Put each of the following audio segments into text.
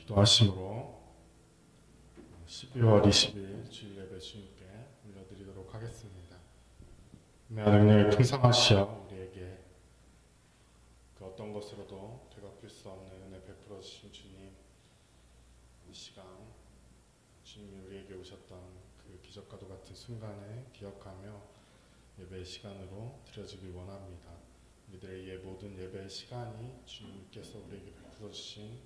기도하심으로 12월 20일 주일 예배 주님께 올려드리도록 하겠습니다. 은혜와 능력이 풍성하시어 우리에게 그 어떤 것으로도 되갚을 수 없는 은혜 베풀어 주신 주님, 이 시간 주님이 우리에게 오셨던 그 기적과도 같은 순간을 기억하며 예배의 시간으로 드려지길 원합니다. 우리들의 이 모든 예배의 시간이 주님께서 우리에게 베풀어 주신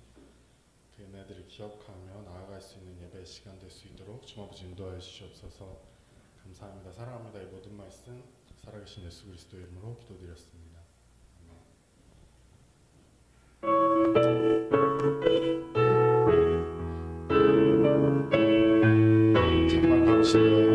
그 은혜들을 기억하며 나아갈 수 있는 예배의 시간 될 수 있도록 주님 아버지 인도하여 주시옵소서. 감사합니다. 사랑합니다. 이 모든 말씀 살아계신 예수 그리스도의 이름으로 기도드렸습니다. 아멘. 찬양 가보실까요?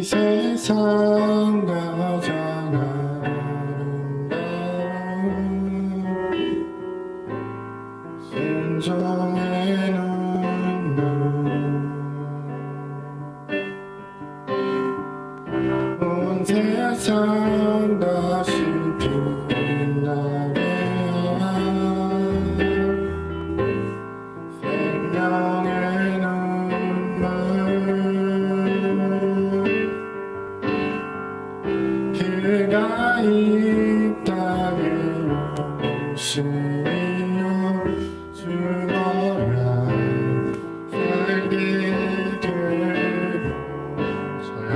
세상 가장 아름다운 순종의 눈물 온 세상 다시 빛나게 생명의 눈물 그가 이 땅에 오시며 죽어야 살게 되고 저야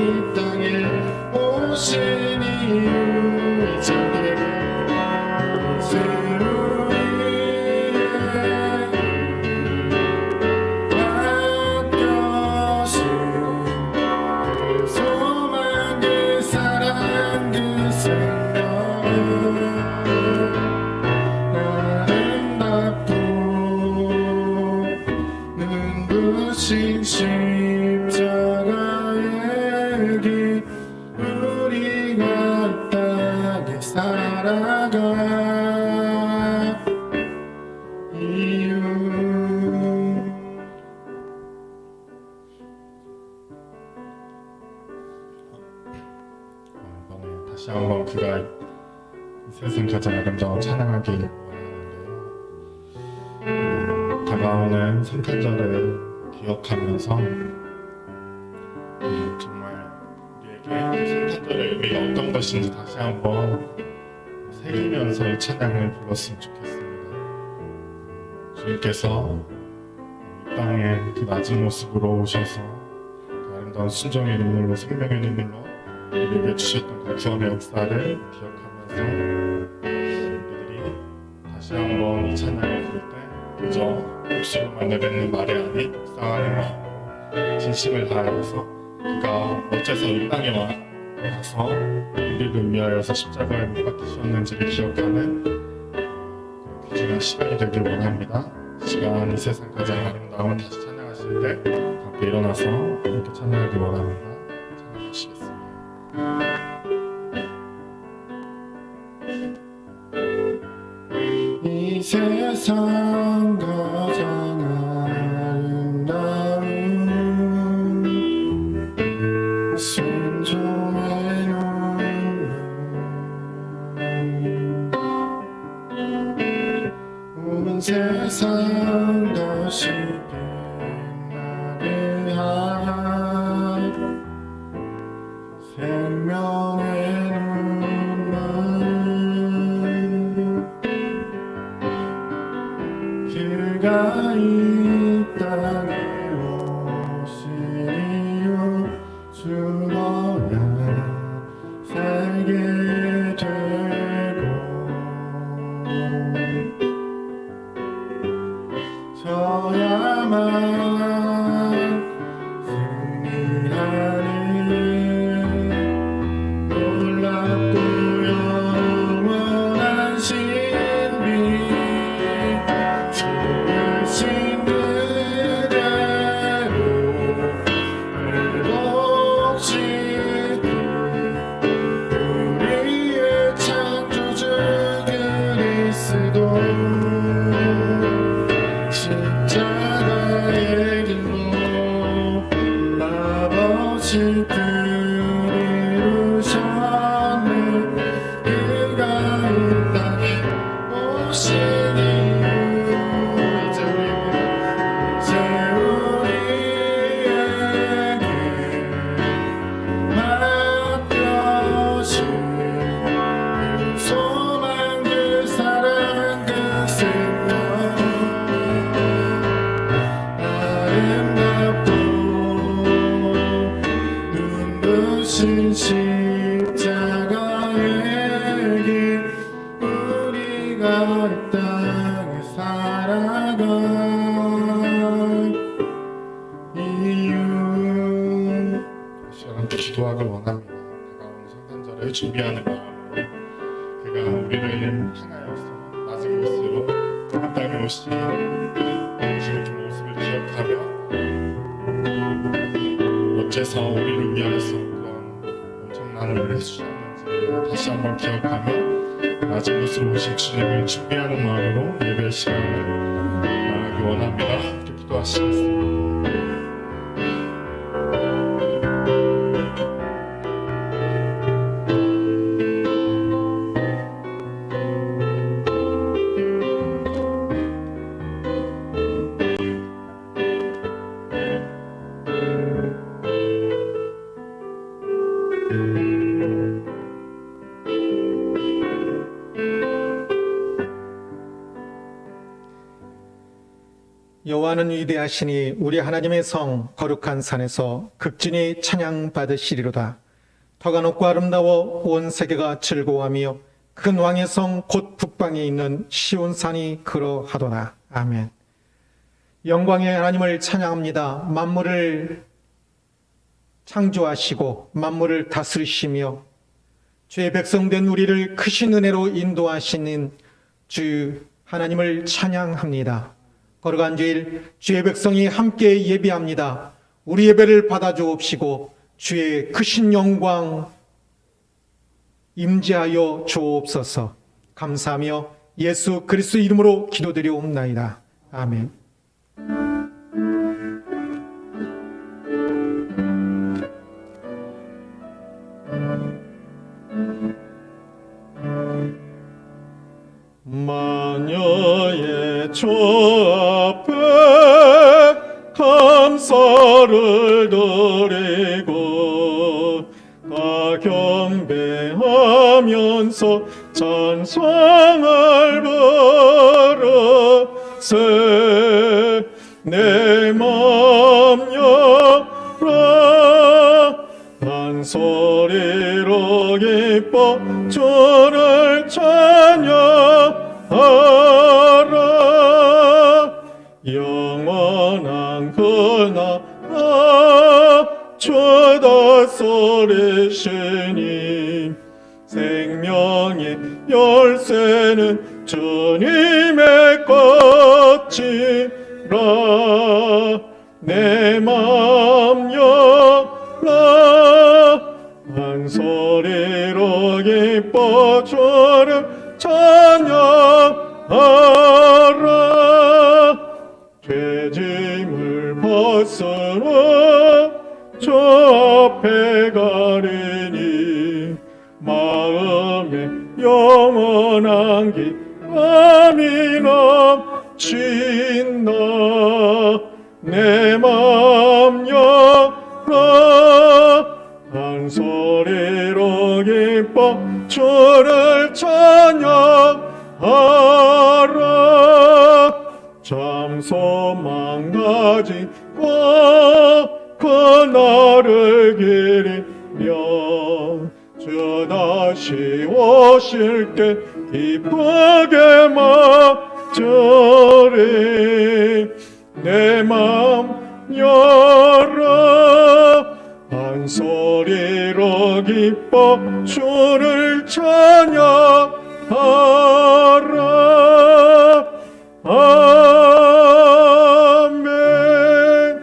이 땅에 오신 이유 이제 내가 새로운 바뀌었어 그 소망 그 사랑 그 생명 아름답고 눈부신 십자가의 길 우리가 이 땅에 살아가 이유 이번에 다시 한번 그가 이 세상 가장 아름다운 찬양하길 원하는데요. 다가오는 성탄절을 기억하면서 정말 우리에게 성탄절의 의미가 어떤 것인지 다시 한번 새기면서 이 찬양을 불렀으면 좋겠습니다. 주님께서 이 땅에 그 낮은 모습으로 오셔서 그 아름다운 순종의 눈물로 생명의 눈물로 우리에게 주셨던 그 구원의 역사를 기억하면서 우리들이 다시 한번 이 찬양을 부를 때 그저 목소리만 내뱉는 말이 아닌 묵상하는 마음으로 진심을 다하여서 그가 어째서 이 땅에 와서 우리를 위하여서 십자가에 못 박히셨는지를 기억하는 그런 귀중한 시간이 되길 원합니다. 시간 이 세상 가장 아름다운 다시 찬양하실 때 함께 일어나서 이렇게 찬양하길 원합니다. 찬양하시겠습니다. 이 세상 가장 아름다운 순종의 눈물 온 세상 더 쉽게 나게 한 생명의 눈물 그가 이 땅에 오신 이유 죽어야 살게 되고 져야만 승리하는 놀랍고 영원한 신비 주신 그대로 회복시키 우리의 창조주 그리스도 십자가의 길로 아버지 뜻을 이루셨네 그가 이 땅에 오신 이유 이제 우리에게 맡겨진 그 소망 그 사랑 그 생명 아름답고 눈부신 십자가의 길 우리가 이 땅에 살아가 이유 다시 함께 기도하길 원합니다. 다가오는 성탄절을 준비하는 마음으로 그가 우리를 향하여서 낮은 곳으로 한 땅에 오신 그 모습을 기억하며 어째서 우리를 위하여서 그런 엄청난 일을 해주셨는지 다시 한번 기억하며 낮은 곳으로 오신 주님을 준비하는 마음으로 예배 시간을 나가기 원합니다. 함께 기도하시겠습니다. 나는 위대하시니 우리 하나님의 성 거룩한 산에서 극진히 찬양받으시리로다. 터가 높고 아름다워 온 세계가 즐거워하며 큰 왕의 성 곧 북방에 있는 시온산이 그러하도다. 아멘. 영광의 하나님을 찬양합니다. 만물을 창조하시고 만물을 다스리시며 주의 백성된 우리를 크신 은혜로 인도하시는 주 하나님을 찬양합니다. 거룩한 주일 주의 백성이 함께 예배합니다. 우리 예배를 받아주옵시고 주의 크신 영광 임재하여 주옵소서. 감사하며 예수 그리스도 이름으로 기도드리옵나이다. 아멘. 마녀의 주 앞에 감사를 드리고 다 경배하면서 찬송을 부르세. 내 맘 열어 한 소리로 기뻐 주를 찬양하라. 영원한 그 나라 주다 소리시니 생명의 열쇠는 주님의 것이라. 내 맘 열라 한 소리로 기뻐 주를 찬양하라. 죄짐을 벗으러 주 앞에 가리니 마음에 영원한 기쁨이 넘친다. 내 맘 열어 한 소리로 기뻐 주를 찬양하라. 참 소망 가지고 그날을 기리며 주 다시 오실 때 기쁘게 맞으리. 내 맘 열어 한 소리로 기뻐 주를 찬양하라. 아멘.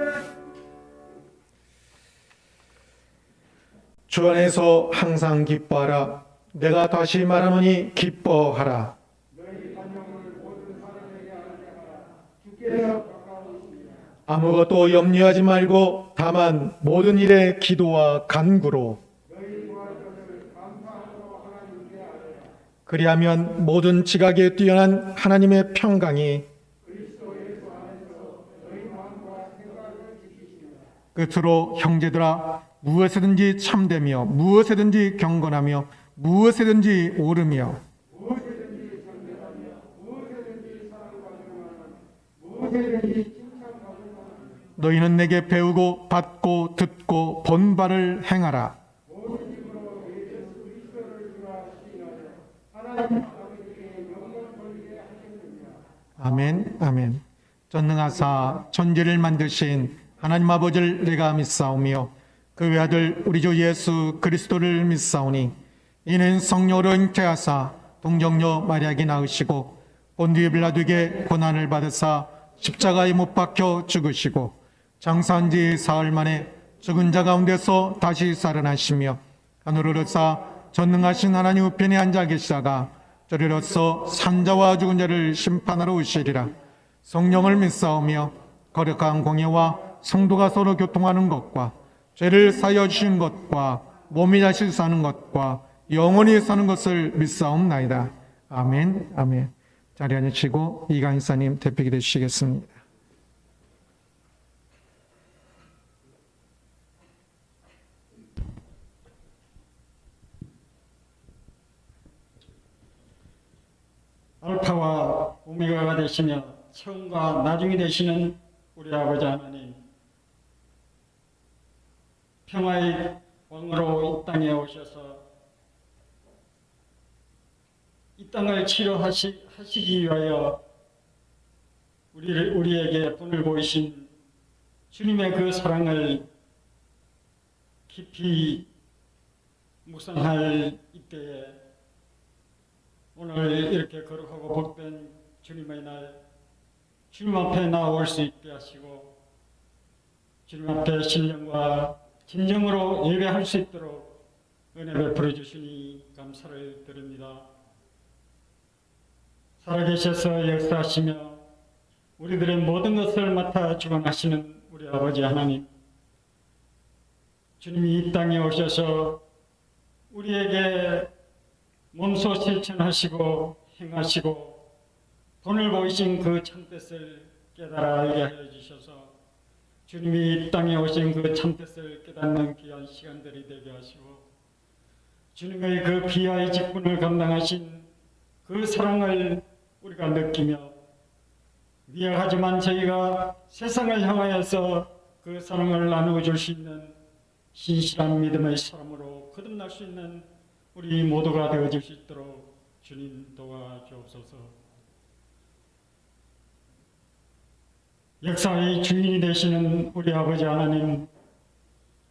주 안에서 항상 기뻐하라. 내가 다시 말하노니 기뻐하라. 아무것도 염려하지 말고 다만 모든 일에 기도와 간구로 그리하면 모든 지각에 뛰어난 하나님의 평강이 끝으로 형제들아 무엇이든지 참되며 무엇이든지 경건하며 무엇이든지 옳으며 너희는 내게 배우고 받고 듣고 본 바를 행하라. 아멘. 아멘. 전능하사 천지를 만드신 하나님 아버지를 내가 믿사오며 그 외아들 우리 주 예수 그리스도를 믿사오니 이는 성령으로 잉태하사 동정녀 마리아에게 낳으시고 본디오 빌라도에게 고난을 받으사 십자가에 못 박혀 죽으시고 장사한 지 사흘 만에 죽은 자 가운데서 다시 살아나시며 하늘으로 오르사 전능하신 하나님 우편에 앉아 계시다가 저리로서 산자와 죽은 자를 심판하러 오시리라. 성령을 믿사오며 거룩한 공예와 성도가 서로 교통하는 것과 죄를 사하여 주신 것과 몸이 다시 사는 것과 영원히 사는 것을 믿사옵나이다. 아멘. 아멘. 자리 앉으시고 이강사님 대표기도 주시겠습니다. 알파와 오메가가 되시며 처음과 나중이 되시는 우리 아버지 하나님, 평화의 왕으로 이 땅에 오셔서 이 땅을 치료하시기 위하여 우리에게 분을 보이신 주님의 그 사랑을 깊이 묵상할 이때에 오늘 이렇게 거룩하고 복된 주님의 날, 주님 앞에 나올 수 있게 하시고 주님 앞에 신령과 진정으로 예배할 수 있도록 은혜 베풀어 주시니 감사를 드립니다. 살아계셔서 역사하시며 우리들의 모든 것을 맡아 주관하시는 우리 아버지 하나님, 주님이 이 땅에 오셔서 우리에게 몸소 실천하시고 행하시고 본을 보이신 그 참뜻을 깨달아 알게 하여 주셔서 주님이 이 땅에 오신 그 참뜻을 깨닫는 귀한 시간들이 되게 하시고 주님의 그 비하의 직분을 감당하신 그 사랑을 우리가 느끼며 미약하지만 저희가 세상을 향하여서 그 사랑을 나누어 줄 수 있는 신실한 믿음의 사람으로 거듭날 수 있는 우리 모두가 되어질 수 있도록 주님 도와주옵소서. 역사의 주인이 되시는 우리 아버지 하나님,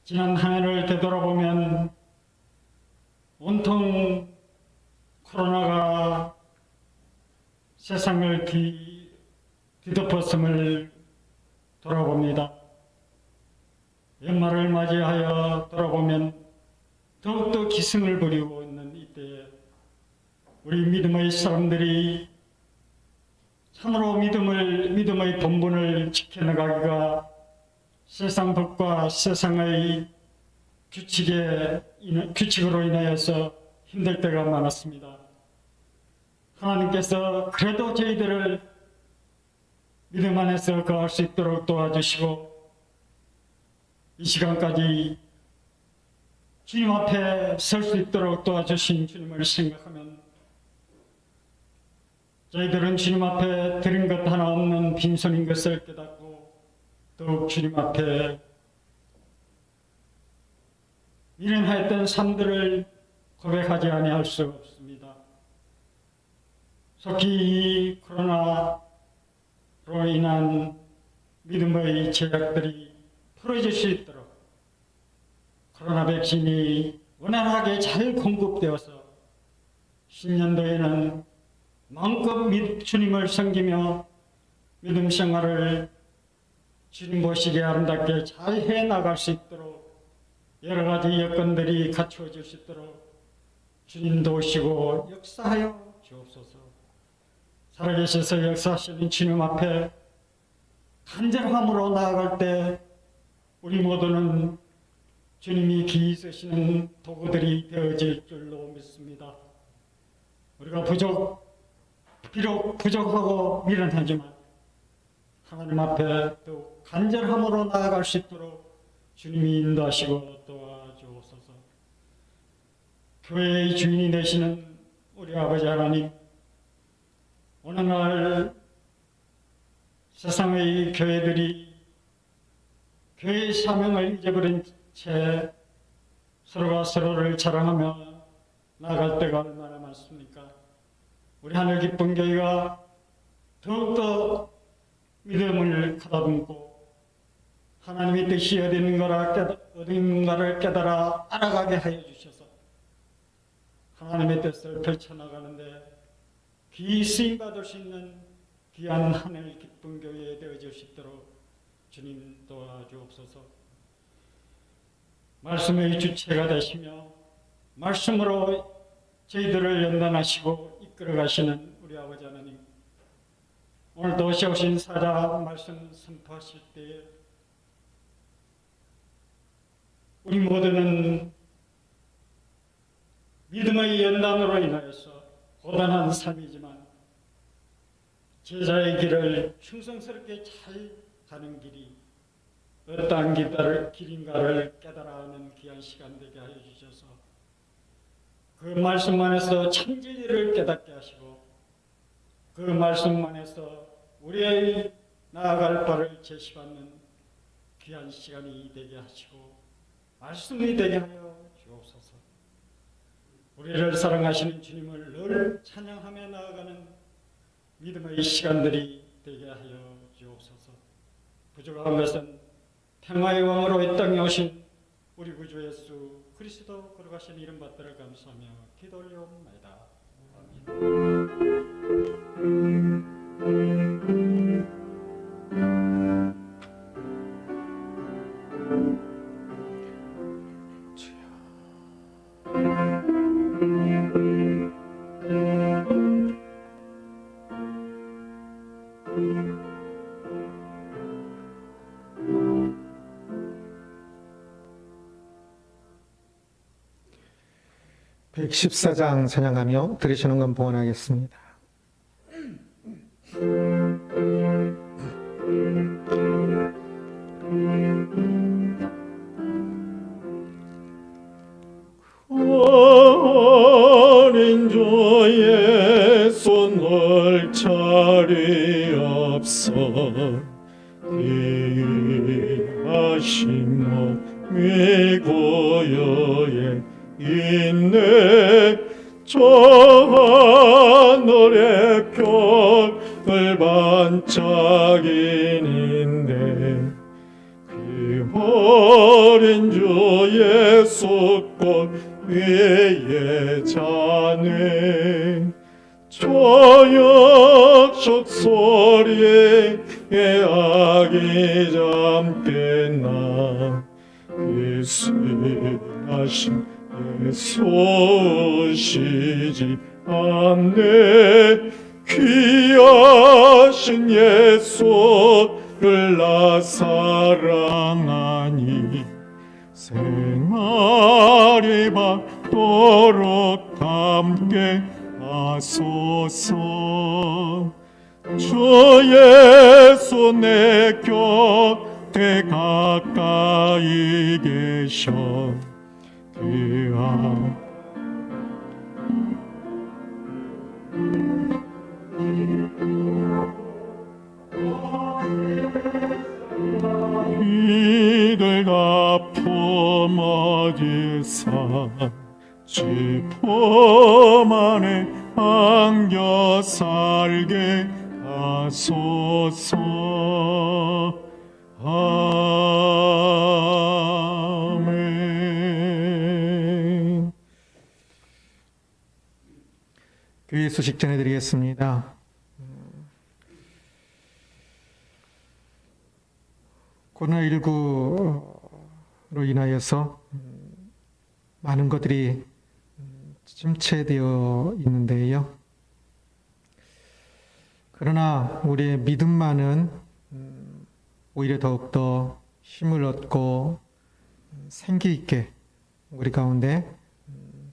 지난 한 해를 되돌아보면 온통 코로나가 세상을 뒤덮었음을 돌아봅니다. 연말을 맞이하여 돌아보면 더욱더 기승을 부리고 있는 이때에 우리 믿음의 사람들이 참으로 믿음의 본분을 지켜나가기가 세상 법과 세상의 규칙으로 인하여서 힘들 때가 많았습니다. 하나님께서 그래도 저희들을 믿음 안에서 거할 수 있도록 도와주시고 이 시간까지 주님 앞에 설 수 있도록 도와주신 주님을 생각하면 저희들은 주님 앞에 드린 것 하나 없는 빈손인 것을 깨닫고 더욱 주님 앞에 미련하였던 삶들을 고백하지 아니할 수 없습니다. 속히 이 코로나로 인한 믿음의 제약들이 풀어질 수 있도록 코로나 백신이 원활하게 잘 공급되어서 신년도에는 마음껏 주님을 섬기며 믿음 생활을 주님 보시기에 아름답게 잘 해나갈 수 있도록 여러 가지 여건들이 갖추어질 수 있도록 주님 도우시고 역사하여 주옵소서. 살아계셔서 역사하시는 주님 앞에 간절함으로 나아갈 때 우리 모두는 주님이 귀히 쓰시는 도구들이 되어질 줄로 믿습니다. 우리가 비록 부족하고 미련하지만 하나님 앞에 더욱 간절함으로 나아갈 수 있도록 주님이 인도하시고 도와주옵소서. 교회의 주인이 되시는 우리 아버지 하나님, 오늘날 세상의 교회들이 교회의 사명을 잊어버린 채 서로가 서로를 자랑하며 나아갈 때가 얼마나 많습니까? 우리 하늘 기쁜 교회가 더욱더 믿음을 가다듬고 하나님의 뜻이 어디 있는가를 깨달아 알아가게 하여 주셔서 하나님의 뜻을 펼쳐나가는데 귀히 쓰임받을 수 있는 귀한 하늘 기쁜 교회 되어질 수 있도록 주님 도와주옵소서. 말씀의 주체가 되시며 말씀으로 저희들을 연단하시고 이끌어가시는 우리 아버지 하나님, 오늘도 오신 사자 말씀 선포하실 때에 우리 모두는 믿음의 연단으로 인하여서 고단한 삶이지만 제자의 길을 충성스럽게 잘 가는 길이 어떠한 길인가를 깨달아가는 귀한 시간 되게 하여 주셔서 그 말씀 안에서 참 진리를 깨닫게 하시고 그 말씀 안에서 우리의 나아갈 바를 제시받는 귀한 시간이 되게 하시고 말씀이 되게 하여 주옵소서. 우리를 사랑하시는 주님을 늘 찬양하며 나아가는 믿음의 시간들이 되게 하여 주옵소서. 부족한 것은 평화의 왕으로 이 땅에 오신 우리 구주 예수 그리스도 걸어가신 이름 받들어 감사하며 기도 올려옵나이다. 아멘. (114장) 찬양하며 들으시는 건 봉헌하겠습니다. 어린 주의 손을 차리옵소 귀하신 몸이 고요에 있네 저 하늘의 별을 반짝이는데 그 어린 주 예수 꽃 위에 자네 저역적 소리에 아기 잠겠나 예수하신 예수 오시지 않네 귀하신 예수를 나 사랑하니 생활이 받도록 함께 하소서 주 예수 내 곁에 가까이 계셔 이들 다 품어지사 지품 안에 안겨 살게 하소서 아멘. 교회 소식 전해드리겠습니다. 코로나19로 인하여서 많은 것들이 침체되어 있는데요. 그러나 우리의 믿음만은 오히려 더욱더 힘을 얻고 생기 있게 우리 가운데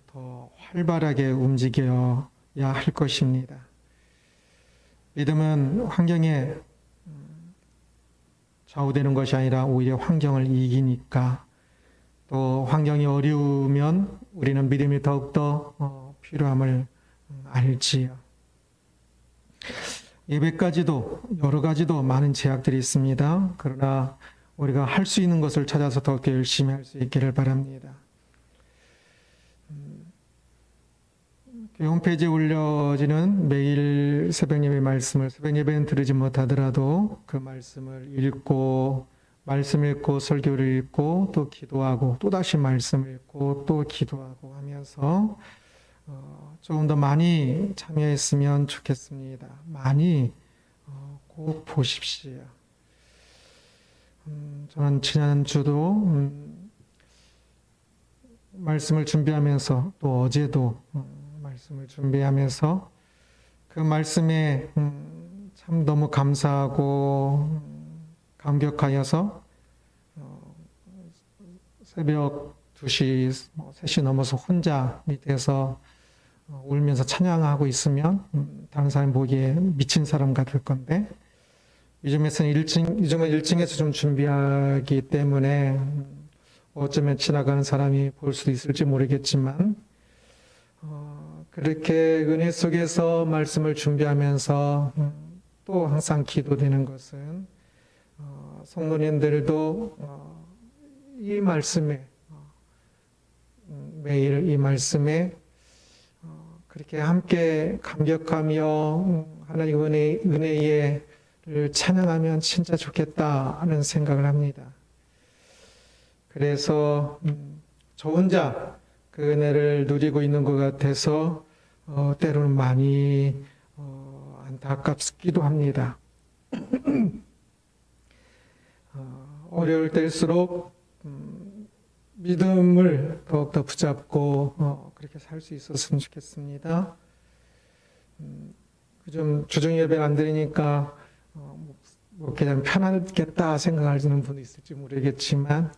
더 활발하게 움직여야 할 것입니다. 믿음은 환경에 좌우되는 것이 아니라 오히려 환경을 이기니까 또 환경이 어려우면 우리는 믿음이 더욱더 필요함을 알지요. 예배까지도 여러 가지도 많은 제약들이 있습니다. 그러나 우리가 할 수 있는 것을 찾아서 더욱더 열심히 할 수 있기를 바랍니다. 홈페이지에 올려지는 매일 새벽 예배 말씀을 새벽 예배는 들으지 못하더라도 그 말씀을 읽고 말씀 읽고 설교를 읽고 또 기도하고 또다시 말씀을 읽고 또 기도하고 하면서 조금 더 많이 참여했으면 좋겠습니다. 많이 꼭 보십시오. 저는 지난주도 말씀을 준비하면서 또 어제도 말씀을 준비하면서 그 말씀에 참 너무 감사하고 감격하여서 새벽 2시, 3시 넘어서 혼자 밑에서 울면서 찬양하고 있으면 다른 사람 보기에 미친 사람 같을 건데 요즘은 1층에서 좀 준비하기 때문에 어쩌면 지나가는 사람이 볼 수도 있을지 모르겠지만 그렇게 은혜 속에서 말씀을 준비하면서 또 항상 기도되는 것은 성도님들도 이 말씀에 매일 이 말씀에 그렇게 함께 감격하며 하나님 은혜를 찬양하면 진짜 좋겠다 하는 생각을 합니다. 그래서 저 혼자 그 은혜를 누리고 있는 것 같아서 때로는 많이 안타깝기도 합니다. 어려울 때일수록 믿음을 더욱더 붙잡고 그렇게 살 수 있었으면 좋겠습니다. 좀 주중 예배를 안 드리니까 뭐 그냥 편하겠다 생각하시는 분이 있을지 모르겠지만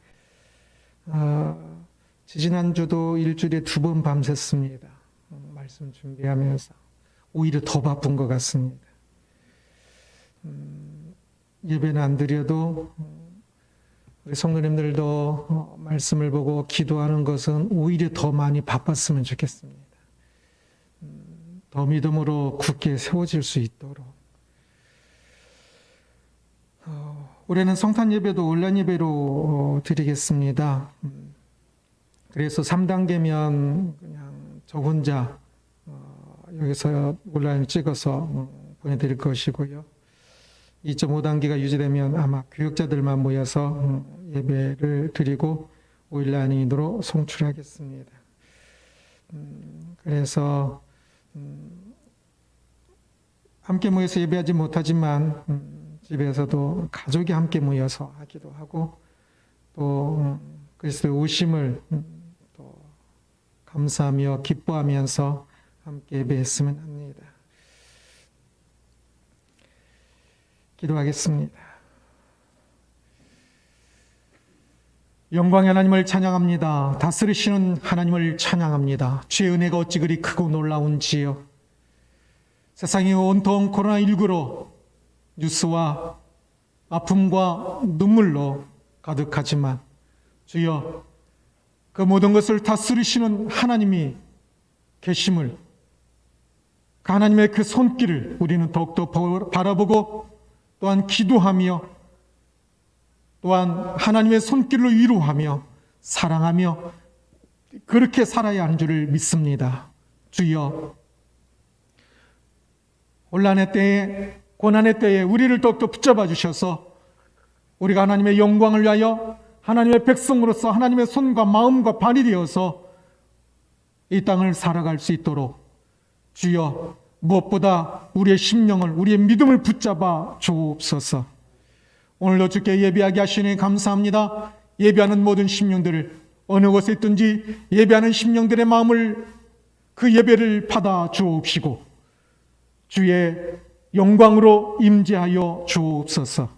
지지난주도 일주일에 2번 밤샜습니다. 말씀 준비하면서 오히려 더 바쁜 것 같습니다. 예배는 안 드려도 우리 성도님들도 말씀을 보고 기도하는 것은 오히려 더 많이 바빴으면 좋겠습니다. 더 믿음으로 굳게 세워질 수 있도록. 올해는 성탄 예배도 온라인 예배로 드리겠습니다. 그래서 3단계면 그냥 저 혼자 여기서 온라인 찍어서 보내드릴 것이고요. 2.5단계가 유지되면 아마 교육자들만 모여서 예배를 드리고 온라인으로 송출하겠습니다. 그래서 함께 모여서 예배하지 못하지만 집에서도 가족이 함께 모여서 하기도 하고 또 그리스도의 오심을 또 감사하며 기뻐하면서 함께 예배했으면 합니다. 기도하겠습니다. 영광의 하나님을 찬양합니다. 다스리시는 하나님을 찬양합니다. 주의 은혜가 어찌 그리 크고 놀라운지요. 세상이 온통 코로나19로 뉴스와 아픔과 눈물로 가득하지만 주여 그 모든 것을 다스리시는 하나님이 계심을 그 하나님의 그 손길을 우리는 더욱더 바라보고 또한 기도하며 또한 하나님의 손길로 위로하며 사랑하며 그렇게 살아야 하는 줄을 믿습니다. 주여 혼란의 때에 고난의 때에 우리를 더욱더 붙잡아 주셔서 우리가 하나님의 영광을 위하여 하나님의 백성으로서 하나님의 손과 마음과 발이 되어서 이 땅을 살아갈 수 있도록 주여 무엇보다 우리의 심령을 우리의 믿음을 붙잡아 주옵소서. 오늘도 주께 예배하게 하시니 감사합니다. 예배하는 모든 심령들을 어느 곳에 있든지 예배하는 심령들의 마음을 그 예배를 받아 주옵시고 주의 영광으로 임재하여 주옵소서.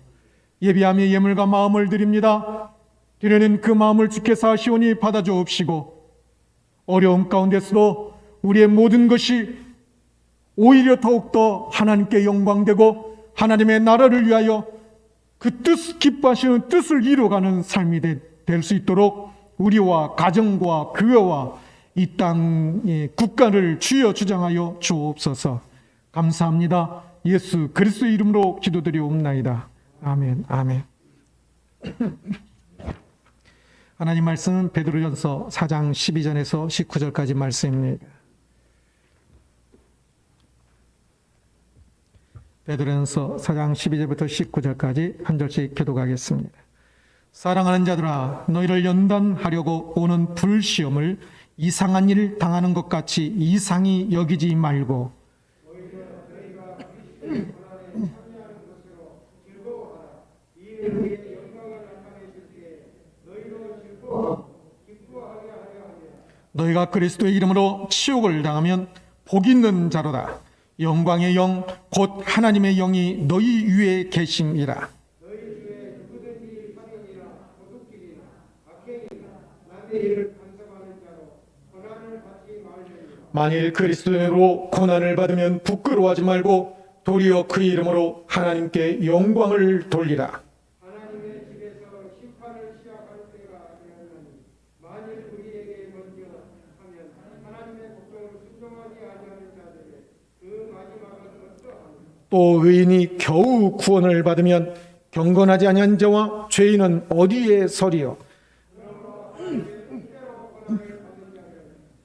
예배하며 예물과 마음을 드립니다. 드리는 그 마음을 주께서 하시오니 받아 주옵시고 어려움 가운데서도 우리의 모든 것이 오히려 더욱더 하나님께 영광되고 하나님의 나라를 위하여 그 뜻, 기뻐하시는 뜻을 이루어가는 삶이 될 수 있도록 우리와 가정과 교회와 이 땅의 국가를 주여 주장하여 주옵소서. 감사합니다. 예수 그리스도의 이름으로 기도드리옵나이다. 아멘. 아멘. 하나님 말씀은 베드로전서 4장 12절에서 19절까지 말씀입니다. 베드로전서 4장 12절부터 19절까지 한 절씩 교독하겠습니다. 사랑하는 자들아 너희를 연단하려고 오는 불시험을 이상한 일 당하는 것 같이 이상히 여기지 말고 너희가 그리스도의 이름으로 치욕을 당하면 복 있는 자로다. 영광의 영 곧 하나님의 영이 너희 위에 계심이라. 만일 그리스도로 고난을 받으면 부끄러워하지 말고 도리어 그 이름으로 하나님께 영광을 돌리라. 하나님의 집에서 심판을 시작할 때가 되었나니 만일 우리에게 먼저 하면 하나님의 복종을 순종하지 아니하는 자들의 그 마지막은 어떠하냐. 또 의인이 겨우 구원을 받으면 경건하지 아니한 자와 죄인은 어디에 서리요?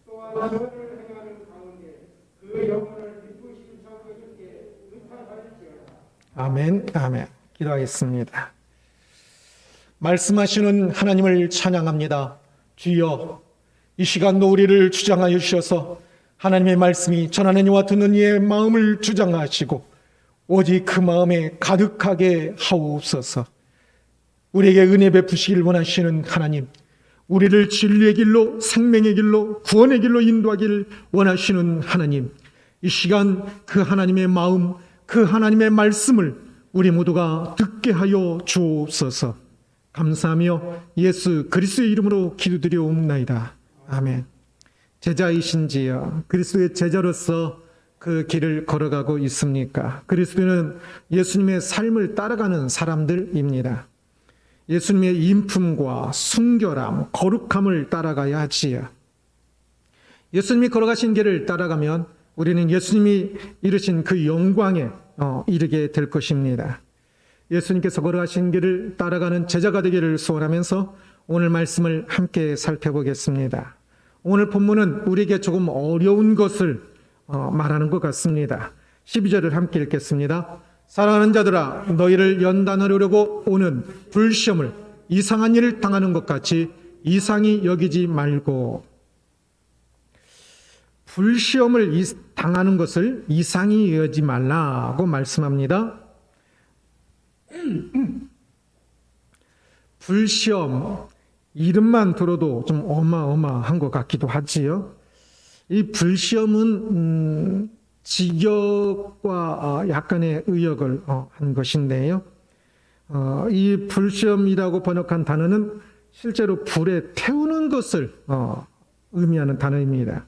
또한 선을 행하는 가운데 그 영혼을 기쁘신 성도님께 의탁하실지어다. 아멘, 아멘. 기도하겠습니다. 말씀하시는 하나님을 찬양합니다. 주여, 이 시간도 우리를 주장하여 주셔서 하나님의 말씀이 전하는 이와 듣는 이의 마음을 주장하시고 오직 그 마음에 가득하게 하옵소서. 우리에게 은혜 베푸시길 원하시는 하나님, 우리를 진리의 길로, 생명의 길로, 구원의 길로 인도하기를 원하시는 하나님, 이 시간 그 하나님의 마음, 그 하나님의 말씀을 우리 모두가 듣게 하여 주옵소서. 감사하며 예수 그리스도의 이름으로 기도드리옵나이다. 아멘. 제자이신지요? 그리스도의 제자로서 그 길을 걸어가고 있습니까? 그리스도는 예수님의 삶을 따라가는 사람들입니다. 예수님의 인품과 순결함, 거룩함을 따라가야 하지요. 예수님이 걸어가신 길을 따라가면 우리는 예수님이 이루신 그 영광에 이르게 될 것입니다. 예수님께서 걸어가신 길을 따라가는 제자가 되기를 소원하면서 오늘 말씀을 함께 살펴보겠습니다. 오늘 본문은 우리에게 조금 어려운 것을 말하는 것 같습니다. 12절을 함께 읽겠습니다. 사랑하는 자들아, 너희를 연단하려고 오는 불시험을 이상한 일을 당하는 것 같이 이상히 여기지 말고, 불시험을 당하는 것을 이상히 여기지 말라고 말씀합니다. 불시험, 이름만 들어도 좀 어마어마한 것 같기도 하지요. 이 불시험은 직역과 약간의 의역을 한 것인데요. 이 불시험이라고 번역한 단어는 실제로 불에 태우는 것을 의미하는 단어입니다.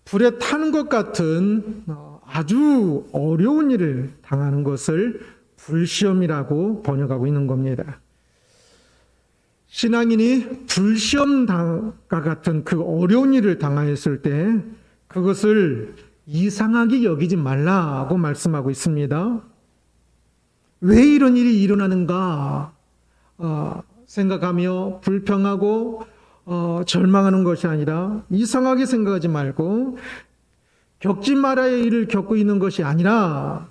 불에 타는 것 같은 아주 어려운 일을 당하는 것을 불시험이라고 번역하고 있는 겁니다. 신앙인이 불시험과 같은 그 어려운 일을 당하였을 때 그것을 이상하게 여기지 말라고 말씀하고 있습니다. 왜 이런 일이 일어나는가 생각하며 불평하고 절망하는 것이 아니라, 이상하게 생각하지 말고 겪지 말아야 할 일을 겪고 있는 것이 아니라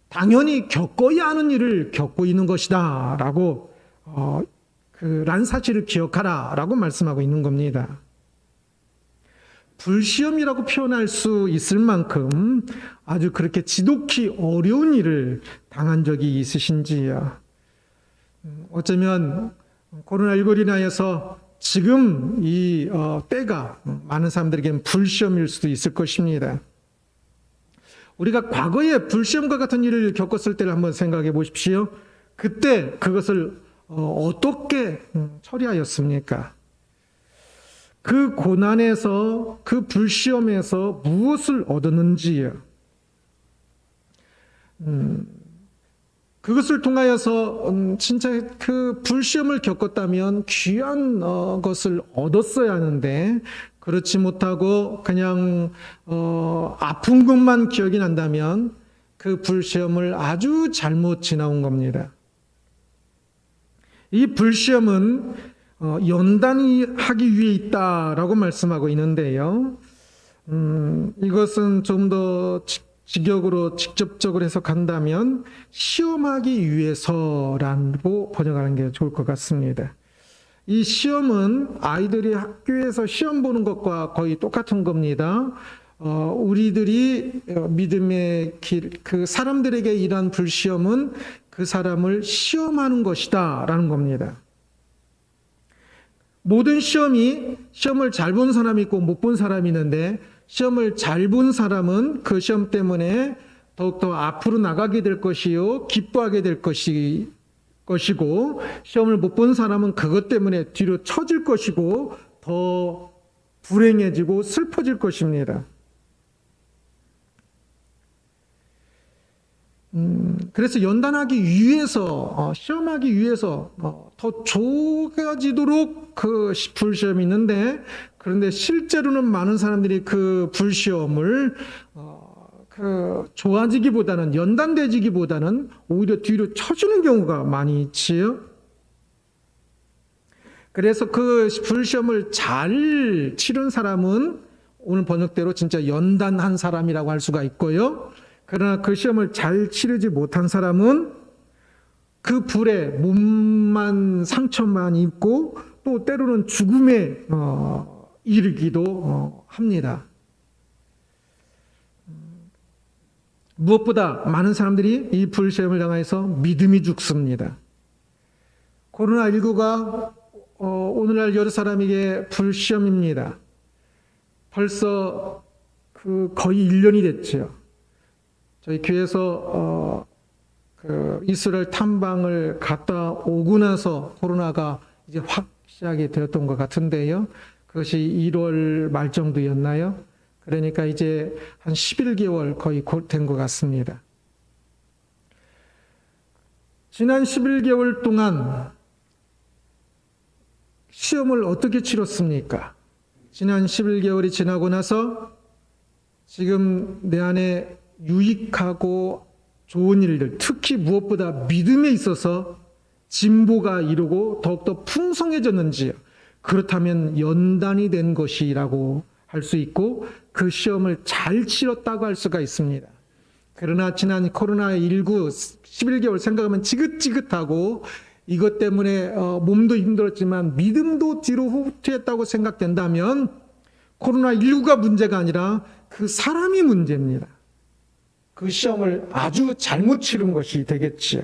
당연히 겪어야 하는 일을 겪고 있는 것이다 라고 그란 사실을 기억하라 라고 말씀하고 있는 겁니다. 불시험이라고 표현할 수 있을 만큼 아주 그렇게 지독히 어려운 일을 당한 적이 있으신지요? 어쩌면 코로나19로 인하여서 지금 이 때가 많은 사람들에게는 불시험일 수도 있을 것입니다. 우리가 과거에 불시험과 같은 일을 겪었을 때를 한번 생각해 보십시오. 그때 그것을 어떻게 처리하였습니까? 그 고난에서, 그 불시험에서 무엇을 얻었는지요? 그것을 통하여서 진짜 그 불시험을 겪었다면 귀한 것을 얻었어야 하는데, 그렇지 못하고 그냥 아픈 것만 기억이 난다면 그 불시험을 아주 잘못 지나온 겁니다. 이 불시험은 연단하기 위해 있다라고 말씀하고 있는데요. 이것은 좀 더 직역으로 직접적으로 해석한다면 시험하기 위해서라고 번역하는 게 좋을 것 같습니다. 이 시험은 아이들이 학교에서 시험 보는 것과 거의 똑같은 겁니다. 우리들이 믿음의 길, 그 사람들에게 이러한 불시험은 그 사람을 시험하는 것이다 라는 겁니다. 모든 시험을 잘 본 사람이 있고 못 본 사람이 있는데, 시험을 잘 본 사람은 그 시험 때문에 더욱더 앞으로 나가게 될 것이요, 기뻐하게 될 것이고, 시험을 못 본 사람은 그것 때문에 뒤로 처질 것이고 더 불행해지고 슬퍼질 것입니다. 그래서 연단하기 위해서, 시험하기 위해서 더 좋아지도록 그 불시험이 있는데, 그런데 실제로는 많은 사람들이 그 불시험을 좋아지기보다는, 연단되지기보다는 오히려 뒤로 처지는 경우가 많이 있지요. 그래서 그 불시험을 잘 치른 사람은 오늘 번역대로 진짜 연단한 사람이라고 할 수가 있고요. 그러나 그 시험을 잘 치르지 못한 사람은 그 불에 몸만 상처만 입고 또 때로는 죽음에 이르기도 합니다. 무엇보다 많은 사람들이 이 불시험을 당해서 믿음이 죽습니다. 코로나19가 오늘날 여러 사람에게 불시험입니다. 벌써 거의 1년이 됐죠. 저희 교회에서 이스라엘 탐방을 갔다 오고 나서 코로나가 이제 확 시작이 되었던 것 같은데요. 그것이 1월 말 정도였나요? 그러니까 이제 한 11개월 거의 된 것 같습니다. 지난 11개월 동안 시험을 어떻게 치렀습니까? 지난 11개월이 지나고 나서 지금 내 안에 유익하고 좋은 일들, 특히 무엇보다 믿음에 있어서 진보가 이루고 더욱더 풍성해졌는지요. 그렇다면 연단이 된 것이라고 할 수 있고 그 시험을 잘 치렀다고 할 수가 있습니다. 그러나 지난 코로나19 11개월 생각하면 지긋지긋하고 이것 때문에 몸도 힘들었지만 믿음도 뒤로 후퇴했다고 생각된다면 코로나19가 문제가 아니라 그 사람이 문제입니다. 그 시험을 아주 잘못 치른 것이 되겠지요.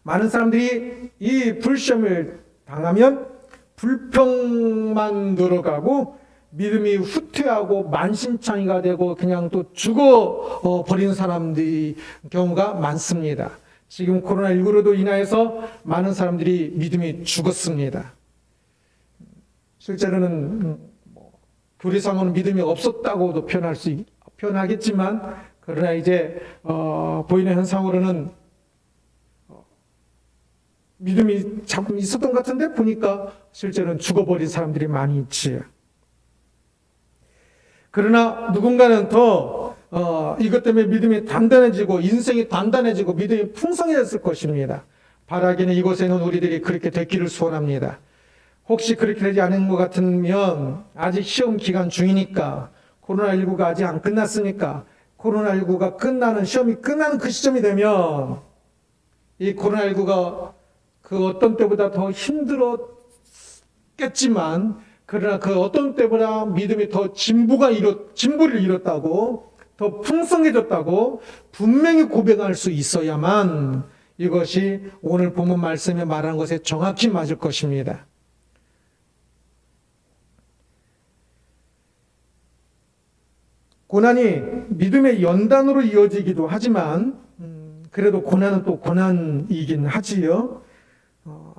많은 사람들이 이 불시험을 당하면 불평만 늘어가고 믿음이 후퇴하고 만신창이가 되고 그냥 또 죽어 버리는 사람들이 경우가 많습니다. 지금 코로나19로도 인하여서 많은 사람들이 믿음이 죽었습니다. 실제로는 교리상으로는 믿음이 없었다고도 표현하겠지만 그러나 이제 보이는 현상으로는 믿음이 조금 있었던 것 같은데 보니까 실제로는 죽어버린 사람들이 많이 있지요. 그러나 누군가는 더 이것 때문에 믿음이 단단해지고 인생이 단단해지고 믿음이 풍성해졌을 것입니다. 바라기는 이곳에는 우리들이 그렇게 됐기를 소원합니다. 혹시 그렇게 되지 않은 것 같으면 아직 시험 기간 중이니까 코로나19가 아직 안 끝났으니까 코로나19가 끝나는 시험이 끝나는 그 시점이 되면 이 코로나19가 그 어떤 때보다 더 힘들었겠지만 그러나 그 어떤 때보다 믿음이 더 진보를 이뤘다고 더 풍성해졌다고 분명히 고백할 수 있어야만 이것이 오늘 본문 말씀에 말하는 것에 정확히 맞을 것입니다. 고난이 믿음의 연단으로 이어지기도 하지만 그래도 고난은 또 고난이긴 하지요.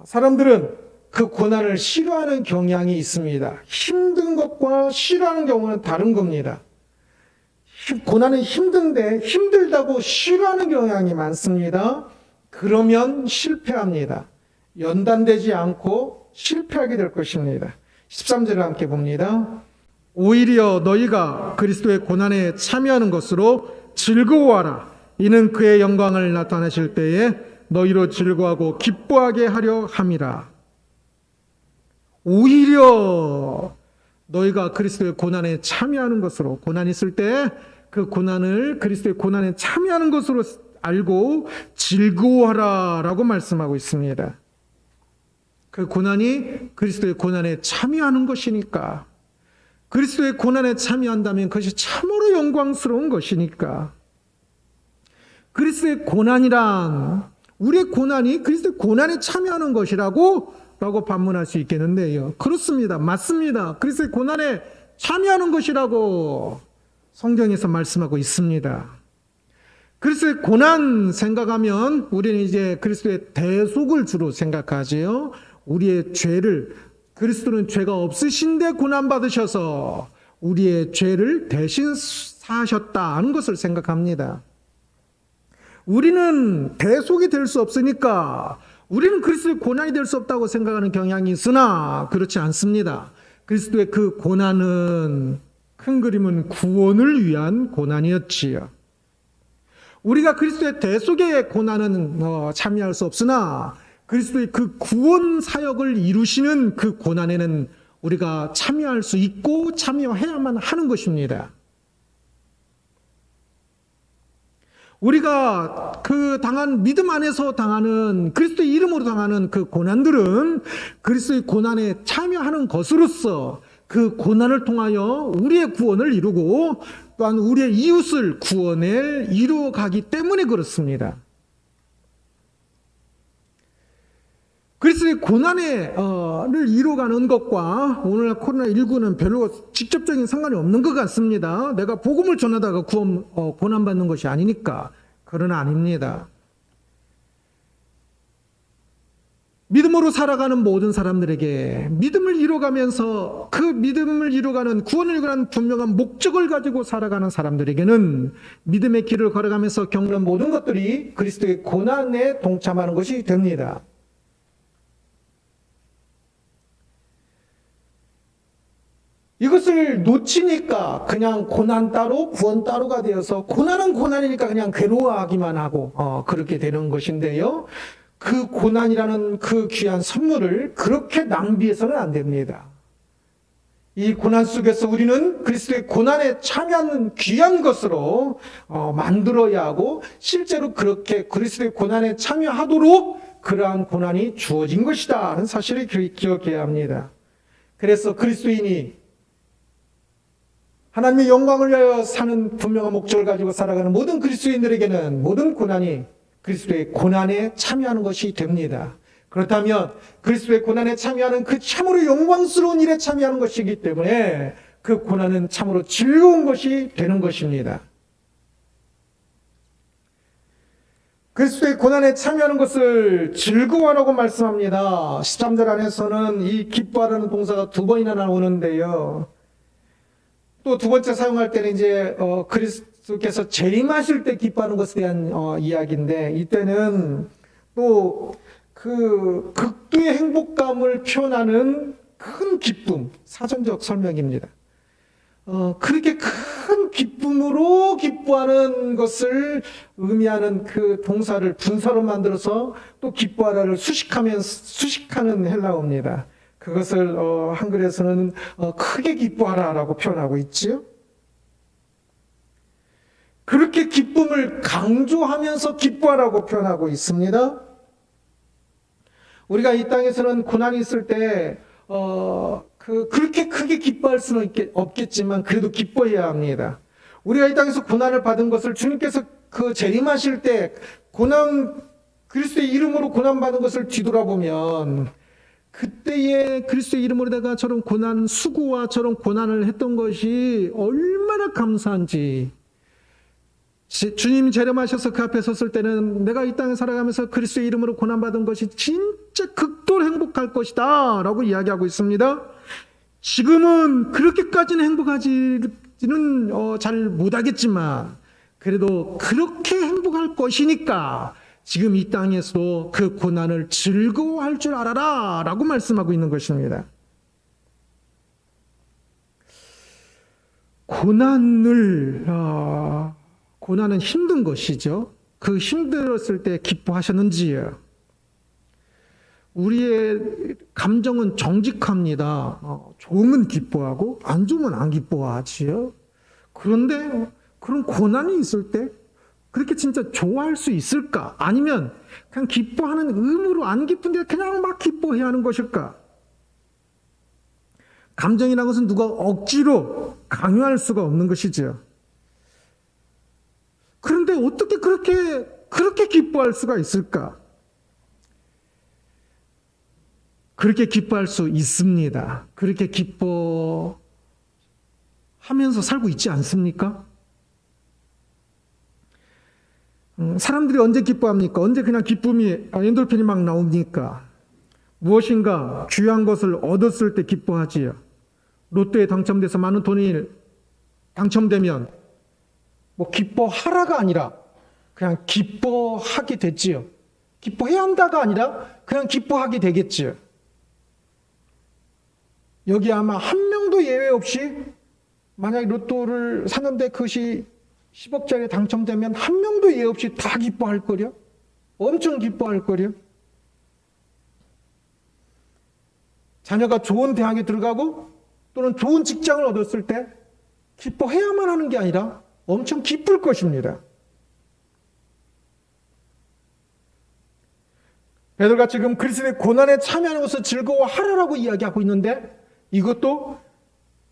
사람들은 그 고난을 싫어하는 경향이 있습니다. 힘든 것과 싫어하는 경우는 다른 겁니다. 고난은 힘든데 힘들다고 싫어하는 경향이 많습니다. 그러면 실패합니다. 연단되지 않고 실패하게 될 것입니다. 13절을 함께 봅니다. 오히려 너희가 그리스도의 고난에 참여하는 것으로 즐거워하라. 이는 그의 영광을 나타내실 때에 너희로 즐거워하고 기뻐하게 하려 함이라. 오히려 너희가 그리스도의 고난에 참여하는 것으로, 고난이 있을 때 그 고난을 그리스도의 고난에 참여하는 것으로 알고 즐거워하라 라고 말씀하고 있습니다. 그 고난이 그리스도의 고난에 참여하는 것이니까, 그리스도의 고난에 참여한다면 그것이 참으로 영광스러운 것이니까, 그리스도의 고난이란 우리의 고난이 그리스도의 고난에 참여하는 것이라고 반문할 수 있겠는데요. 그렇습니다. 맞습니다. 그리스도의 고난에 참여하는 것이라고 성경에서 말씀하고 있습니다. 그리스도의 고난 생각하면 우리는 이제 그리스도의 대속을 주로 생각하지요. 우리의 죄를, 그리스도는 죄가 없으신데 고난받으셔서 우리의 죄를 대신 사하셨다는 것을 생각합니다. 우리는 대속이 될 수 없으니까 우리는 그리스도의 고난이 될 수 없다고 생각하는 경향이 있으나 그렇지 않습니다. 그리스도의 그 고난은 큰 그림은 구원을 위한 고난이었지요. 우리가 그리스도의 대속의 고난은 참여할 수 없으나 그리스도의 그 구원 사역을 이루시는 그 고난에는 우리가 참여할 수 있고 참여해야만 하는 것입니다. 우리가 그 당한 믿음 안에서 당하는 그리스도의 이름으로 당하는 그 고난들은 그리스도의 고난에 참여하는 것으로서 그 고난을 통하여 우리의 구원을 이루고 또한 우리의 이웃을 구원을 이루어가기 때문에 그렇습니다. 그리스도의 고난을 이루어가는 것과 오늘날 코로나19는 별로 직접적인 상관이 없는 것 같습니다. 내가 복음을 전하다가 고난받는 것이 아니니까. 그러나 아닙니다. 믿음으로 살아가는 모든 사람들에게 믿음을 이루어가면서 그 믿음을 이루어가는 구원을 이루어가는 분명한 목적을 가지고 살아가는 사람들에게는 믿음의 길을 걸어가면서 겪는 모든 것들이 그리스도의 고난에 동참하는 것이 됩니다. 이것을 놓치니까 그냥 고난 따로 구원 따로가 되어서 고난은 고난이니까 그냥 괴로워하기만 하고 그렇게 되는 것인데요. 그 고난이라는 그 귀한 선물을 그렇게 낭비해서는 안 됩니다. 이 고난 속에서 우리는 그리스도의 고난에 참여하는 귀한 것으로 만들어야 하고 실제로 그렇게 그리스도의 고난에 참여하도록 그러한 고난이 주어진 것이다 하는 사실을 기억해야 합니다. 그래서 그리스도인이 하나님의 영광을 위하여 사는 분명한 목적을 가지고 살아가는 모든 그리스도인들에게는 모든 고난이 그리스도의 고난에 참여하는 것이 됩니다. 그렇다면 그리스도의 고난에 참여하는 그 참으로 영광스러운 일에 참여하는 것이기 때문에 그 고난은 참으로 즐거운 것이 되는 것입니다. 그리스도의 고난에 참여하는 것을 즐거워하라고 말씀합니다. 13절 안에서는 이 기뻐하라는 동사가 2번이나 나오는데요. 또 두 번째 사용할 때는 이제 그리스도께서 재림하실 때 기뻐하는 것에 대한 이야기인데 이때는 또 그 극도의 행복감을 표현하는 큰 기쁨, 사전적 설명입니다. 그렇게 큰 기쁨으로 기뻐하는 것을 의미하는 그 동사를 분사로 만들어서 또 기뻐하라를 수식하는 헬라어입니다. 그것을 한글에서는 크게 기뻐하라라고 표현하고 있지요. 그렇게 기쁨을 강조하면서 기뻐하라고 표현하고 있습니다. 우리가 이 땅에서는 고난이 있을 때 그렇게 크게 기뻐할 수는 없겠지만 그래도 기뻐해야 합니다. 우리가 이 땅에서 고난을 받은 것을 주님께서 그 재림하실 때 그리스도의 이름으로 고난받은 것을 뒤돌아보면 그때의 그리스도의 이름으로다가 저런 수고와 저런 고난을 했던 것이 얼마나 감사한지. 주님 재림하셔서 그 앞에 섰을 때는 내가 이 땅에 살아가면서 그리스도의 이름으로 고난받은 것이 진짜 극도로 행복할 것이다 라고 이야기하고 있습니다. 지금은 그렇게까지는 행복하지는 잘 못하겠지만 그래도 그렇게 행복할 것이니까 지금 이 땅에서도 그 고난을 즐거워할 줄 알아라 라고 말씀하고 있는 것입니다. 고난은 힘든 것이죠. 그 힘들었을 때 기뻐하셨는지요. 우리의 감정은 정직합니다. 좋으면 기뻐하고 안 좋으면 안 기뻐하지요. 그런데 그런 고난이 있을 때 그렇게 진짜 좋아할 수 있을까? 아니면 그냥 기뻐하는 의무로 안 기쁜데 그냥 막 기뻐해야 하는 것일까? 감정이라는 것은 누가 억지로 강요할 수가 없는 것이죠. 그런데 어떻게 그렇게 기뻐할 수가 있을까? 그렇게 기뻐할 수 있습니다. 그렇게 기뻐하면서 살고 있지 않습니까? 사람들이 언제 기뻐합니까? 언제 그냥 기쁨이 엔돌핀이 막 나옵니까? 무엇인가 귀한 것을 얻었을 때 기뻐하지요. 로또에 당첨돼서 많은 돈이 당첨되면 뭐 기뻐하라가 아니라 그냥 기뻐하게 됐지요. 기뻐해야 한다가 아니라 그냥 기뻐하게 되겠지요. 여기 아마 한 명도 예외 없이 만약에 로또를 샀는데 그것이 10억짜리 당첨되면 한 명도 예 없이 다 기뻐할 거려. 엄청 기뻐할 거려. 자녀가 좋은 대학에 들어가고 또는 좋은 직장을 얻었을 때 기뻐해야만 하는 게 아니라 엄청 기쁠 것입니다. 베드로가 지금 그리스도의 고난에 참여하는 것을 즐거워하라라고 이야기하고 있는데 이것도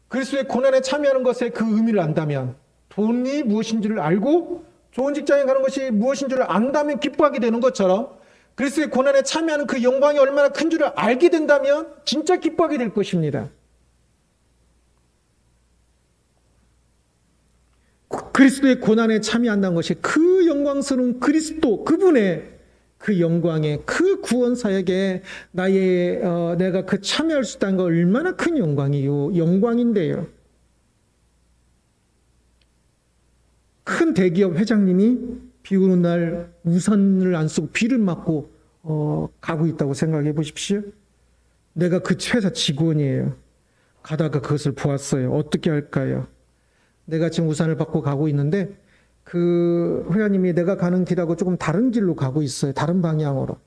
그리스도의 고난에 참여하는 것의 그 의미를 안다면 돈이 무엇인지를 알고 좋은 직장에 가는 것이 무엇인지를 안다면 기뻐하게 되는 것처럼 그리스도의 고난에 참여하는 그 영광이 얼마나 큰 줄을 알게 된다면 진짜 기뻐하게 될 것입니다. 그리스도의 고난에 참여한다는 것이 그 영광스러운 그리스도 그분의 그 영광에 그 구원 사역에 내가 그 참여할 수 있다는 거 얼마나 큰 영광인데요. 큰 대기업 회장님이 비 오는 날 우산을 안 쓰고 비를 맞고 가고 있다고 생각해 보십시오. 내가 그 회사 직원이에요. 가다가 그것을 보았어요. 어떻게 할까요? 내가 지금 우산을 받고 가고 있는데 그 회장님이 내가 가는 길하고 조금 다른 길로 가고 있어요. 다른 방향으로.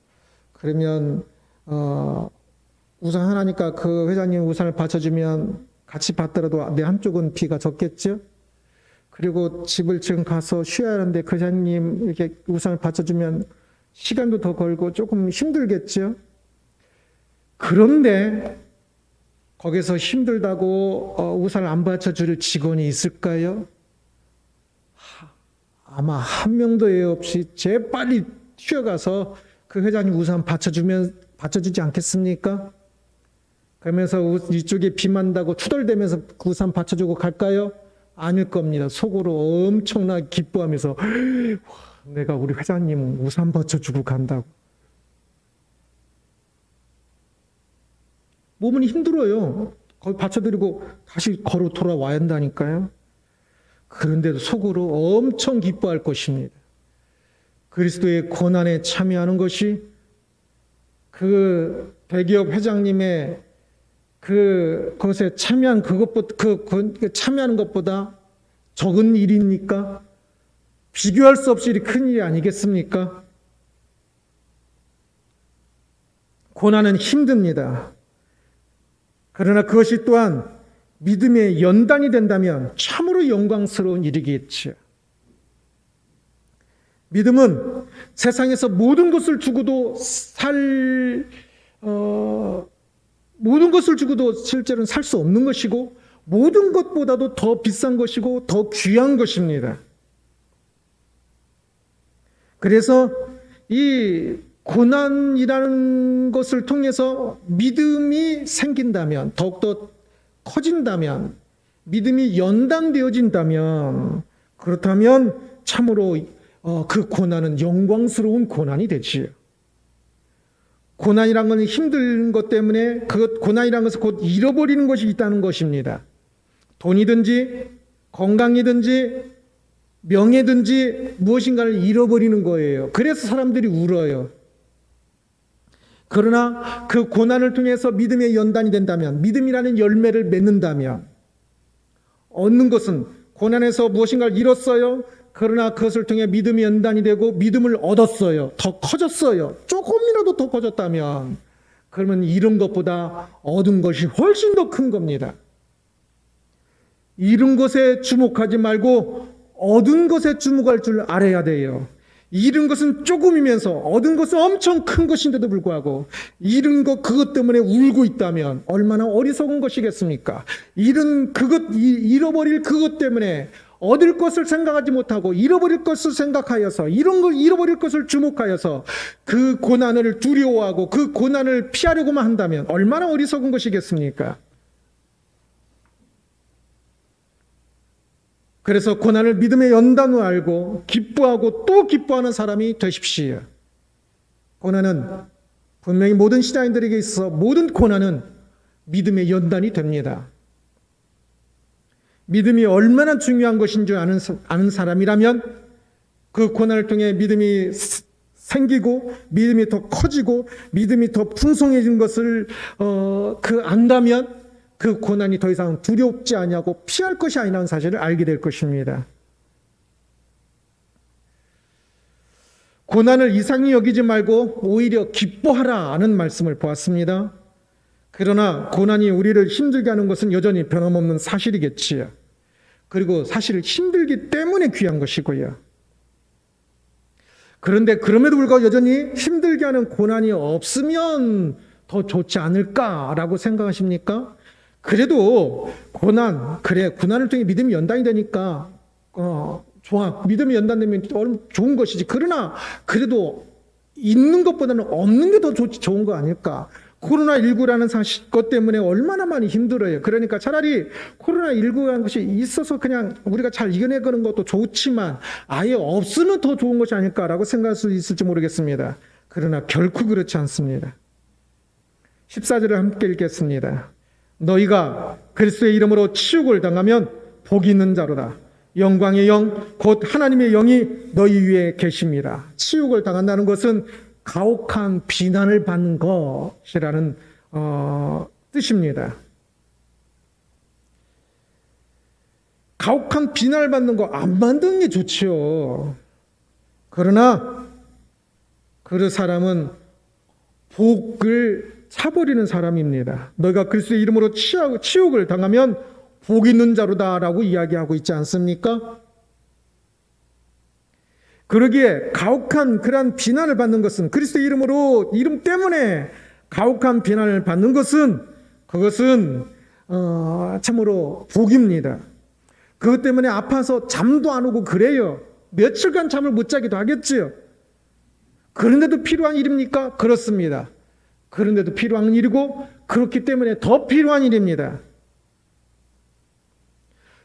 그러면 우산 하나니까 그 회장님 우산을 받쳐주면 같이 받더라도 내 한쪽은 비가 젖겠죠? 그리고 집을 지금 가서 쉬어야 하는데 그 회장님 이렇게 우산을 받쳐주면 시간도 더 걸고 조금 힘들겠죠? 그런데 거기서 힘들다고 우산을 안 받쳐줄 직원이 있을까요? 아마 한 명도 예 없이 재빨리 튀어가서 그 회장님 우산 받쳐주지 않겠습니까? 그러면서 이쪽에 비 만다고 투덜대면서 그 우산 받쳐주고 갈까요? 아닐 겁니다. 속으로 엄청나게 기뻐하면서 내가 우리 회장님 우산 받쳐주고 간다고. 몸은 힘들어요. 거기 받쳐드리고 다시 걸어 돌아와야 한다니까요. 그런데도 속으로 엄청 기뻐할 것입니다. 그리스도의 고난에 참여하는 것이 그 대기업 회장님의 그것에 참여한 참여하는 것보다 적은 일입니까? 비교할 수 없이 큰 일이 아니겠습니까? 고난은 힘듭니다. 그러나 그것이 또한 믿음의 연단이 된다면 참으로 영광스러운 일이겠죠. 믿음은 세상에서 모든 것을 주고도 모든 것을 주고도 실제로는 살 수 없는 것이고 모든 것보다도 더 비싼 것이고 더 귀한 것입니다. 그래서 이 고난이라는 것을 통해서 믿음이 생긴다면 더욱더 커진다면 믿음이 연단되어진다면 그렇다면 참으로 그 고난은 영광스러운 고난이 되지요. 고난이란 것은 힘든 것 때문에 그 고난이란 것은 곧 잃어버리는 것이 있다는 것입니다. 돈이든지 건강이든지 명예든지 무엇인가를 잃어버리는 거예요. 그래서 사람들이 울어요. 그러나 그 고난을 통해서 믿음의 연단이 된다면 믿음이라는 열매를 맺는다면 얻는 것은 고난에서 무엇인가를 잃었어요. 그러나 그것을 통해 믿음의 연단이 되고 믿음을 얻었어요. 더 커졌어요. 조금이라도 더 커졌다면 그러면 잃은 것보다 얻은 것이 훨씬 더 큰 겁니다. 잃은 것에 주목하지 말고 얻은 것에 주목할 줄 알아야 돼요. 잃은 것은 조금이면서 얻은 것은 엄청 큰 것인데도 불구하고 잃은 것 그것 때문에 울고 있다면 얼마나 어리석은 것이겠습니까? 잃어버릴 그것 때문에 얻을 것을 생각하지 못하고 잃어버릴 것을 생각하여서 이런 걸 잃어버릴 것을 주목하여서 그 고난을 두려워하고 그 고난을 피하려고만 한다면 얼마나 어리석은 것이겠습니까? 그래서 고난을 믿음의 연단으로 알고 기뻐하고 또 기뻐하는 사람이 되십시오. 고난은 분명히 모든 신앙인들에게 있어서 모든 고난은 믿음의 연단이 됩니다. 믿음이 얼마나 중요한 것인 줄 아는 사람이라면 그 고난을 통해 믿음이 생기고 믿음이 더 커지고 믿음이 더 풍성해진 것을 안다면 그 고난이 더 이상 두렵지 아니하고 피할 것이 아니라는 사실을 알게 될 것입니다. 고난을 이상히 여기지 말고 오히려 기뻐하라는 말씀을 보았습니다. 그러나 고난이 우리를 힘들게 하는 것은 여전히 변함없는 사실이겠지요. 그리고 사실 힘들기 때문에 귀한 것이고요. 그런데 그럼에도 불구하고 여전히 힘들게 하는 고난이 없으면 더 좋지 않을까라고 생각하십니까? 그래도 고난을 통해 믿음이 연단이 되니까 좋아. 믿음이 연단되면 좋은 것이지. 그러나 그래도 있는 것보다는 없는 게 더 좋은 거 아닐까? 코로나19라는 것 때문에 얼마나 많이 힘들어요. 그러니까 차라리 코로나19라는 것이 있어서 그냥 우리가 잘 이겨내는 것도 좋지만 아예 없으면 더 좋은 것이 아닐까라고 생각할 수 있을지 모르겠습니다. 그러나 결코 그렇지 않습니다. 14절을 함께 읽겠습니다. 너희가 그리스도의 이름으로 치욕을 당하면 복이 있는 자로다. 영광의 영, 곧 하나님의 영이 너희 위에 계심이라. 치욕을 당한다는 것은 가혹한 비난을 받는 것이라는 뜻입니다. 가혹한 비난을 받는 거 안 만드는 게 좋지요. 그러나 그 사람은 복을 차버리는 사람입니다. 너희가 그리스도의 이름으로 치욕을 당하면 복 있는 자로다라고 이야기하고 있지 않습니까? 그러기에 가혹한 그러한 비난을 받는 것은 그리스도의 이름 때문에 가혹한 비난을 받는 것은 그것은 참으로 복입니다. 그것 때문에 아파서 잠도 안 오고 그래요. 며칠간 잠을 못 자기도 하겠지요. 그런데도 필요한 일입니까? 그렇습니다. 그런데도 필요한 일이고 그렇기 때문에 더 필요한 일입니다.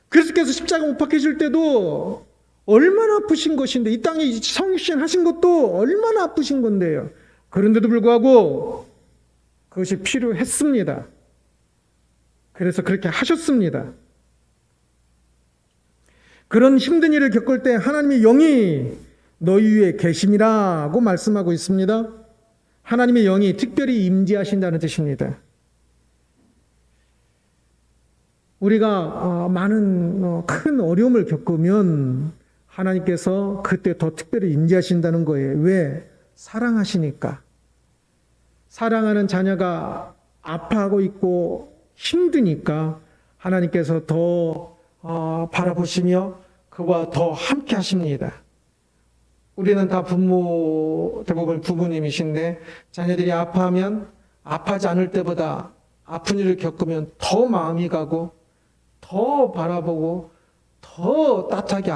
그리스도께서 십자가 못 박히실 때도 얼마나 아프신 것인데 이 땅에 성육신 하신 것도 얼마나 아프신 건데요. 그런데도 불구하고 그것이 필요했습니다. 그래서 그렇게 하셨습니다. 그런 힘든 일을 겪을 때 하나님의 영이 너희 위에 계심이라고 말씀하고 있습니다. 하나님의 영이 특별히 임재하신다는 뜻입니다. 우리가 많은 큰 어려움을 겪으면 하나님께서 그때 더 특별히 임재하신다는 거예요. 왜? 사랑하시니까. 사랑하는 자녀가 아파하고 있고 힘드니까 하나님께서 더 바라보시며 그와 더 함께 하십니다. 우리는 다 대부분 부모님이신데 자녀들이 아파하면 아파하지 않을 때보다 아픈 일을 겪으면 더 마음이 가고 더 바라보고 더 따뜻하게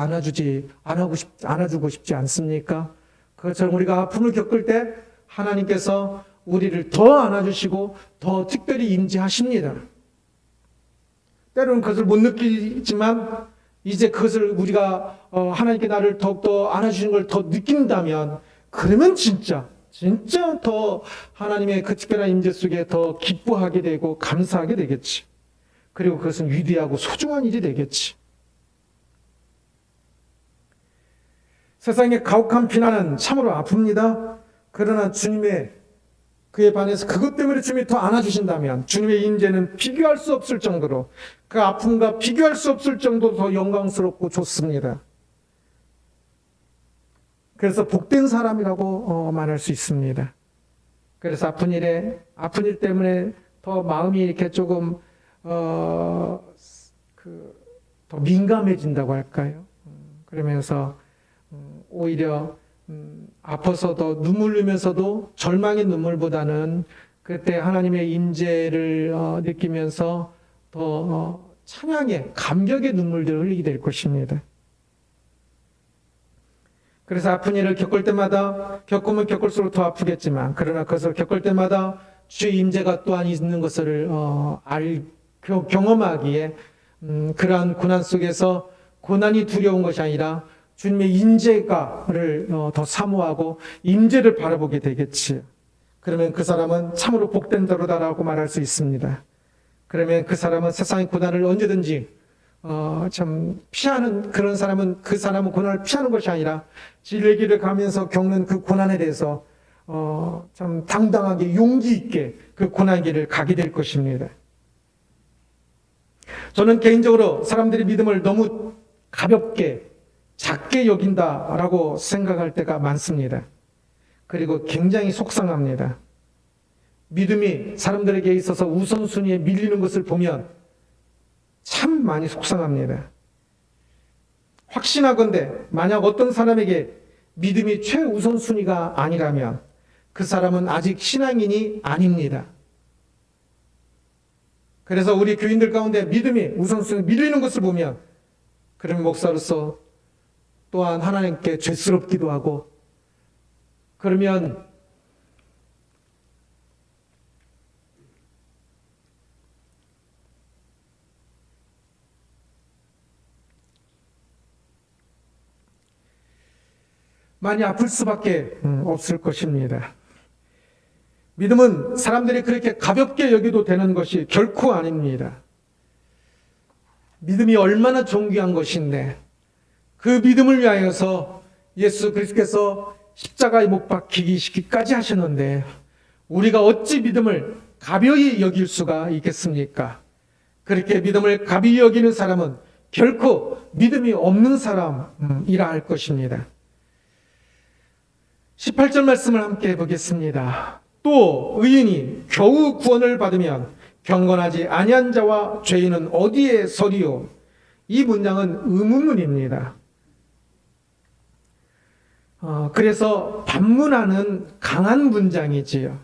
안아주고 싶지 않습니까? 그것처럼 우리가 아픔을 겪을 때 하나님께서 우리를 더 안아주시고 더 특별히 임재하십니다. 때로는 그것을 못 느끼지만 이제 그것을 우리가 하나님께 나를 더욱더 안아주시는 걸 더 느낀다면 그러면 진짜 더 하나님의 그 특별한 임재 속에 더 기뻐하게 되고 감사하게 되겠지. 그리고 그것은 위대하고 소중한 일이 되겠지. 세상의 가혹한 비난은 참으로 아픕니다. 그러나 그에 반해서 그것 때문에 주님이 더 안아주신다면 주님의 임재는 비교할 수 없을 정도로 그 아픔과 비교할 수 없을 정도로 더 영광스럽고 좋습니다. 그래서 복된 사람이라고 말할 수 있습니다. 그래서 아픈 일 때문에 더 마음이 이렇게 조금 더 민감해진다고 할까요? 그러면서 오히려 아파서 더 눈물 흘리면서도 절망의 눈물보다는 그때 하나님의 임재를 느끼면서 더 찬양의 감격의 눈물들을 흘리게 될 것입니다. 그래서 아픈 일을 겪으면 겪을수록 더 아프겠지만 그러나 그것을 겪을 때마다 주의 임재가 또한 있는 것을 경험하기에 그러한 고난 속에서 고난이 두려운 것이 아니라 주님의 임재를 더 사모하고 임재를 바라보게 되겠지요. 그러면 그 사람은 참으로 복된 자로다라고 말할 수 있습니다. 그러면 그 사람은 세상의 고난을 언제든지 참 피하는 그 사람은 고난을 피하는 것이 아니라 진리의 길을 가면서 겪는 그 고난에 대해서 참 당당하게 용기 있게 그 고난 길을 가게 될 것입니다. 저는 개인적으로 사람들이 믿음을 너무 가볍게, 작게 여긴다라고 생각할 때가 많습니다. 그리고 굉장히 속상합니다. 믿음이 사람들에게 있어서 우선순위에 밀리는 것을 보면 참 많이 속상합니다. 확신하건대 만약 어떤 사람에게 믿음이 최우선순위가 아니라면 그 사람은 아직 신앙인이 아닙니다. 그래서 우리 교인들 가운데 믿음이 우선순위에 밀리는 것을 보면 그런 목사로서 또한 하나님께 죄스럽기도 하고, 그러면 많이 아플 수밖에 없을 것입니다. 믿음은 사람들이 그렇게 가볍게 여기도 되는 것이 결코 아닙니다. 믿음이 얼마나 존귀한 것인데 그 믿음을 위하여서 예수 그리스도께서 십자가에 못 박히시기까지 하셨는데 우리가 어찌 믿음을 가벼이 여길 수가 있겠습니까? 그렇게 믿음을 가벼이 여기는 사람은 결코 믿음이 없는 사람이라 할 것입니다. 18절 말씀을 함께 보겠습니다. 또 의인이 겨우 구원을 받으면 경건하지 아니한 자와 죄인은 어디에 서리요? 이 문장은 의문문입니다. 그래서 반문하는 강한 문장이지요.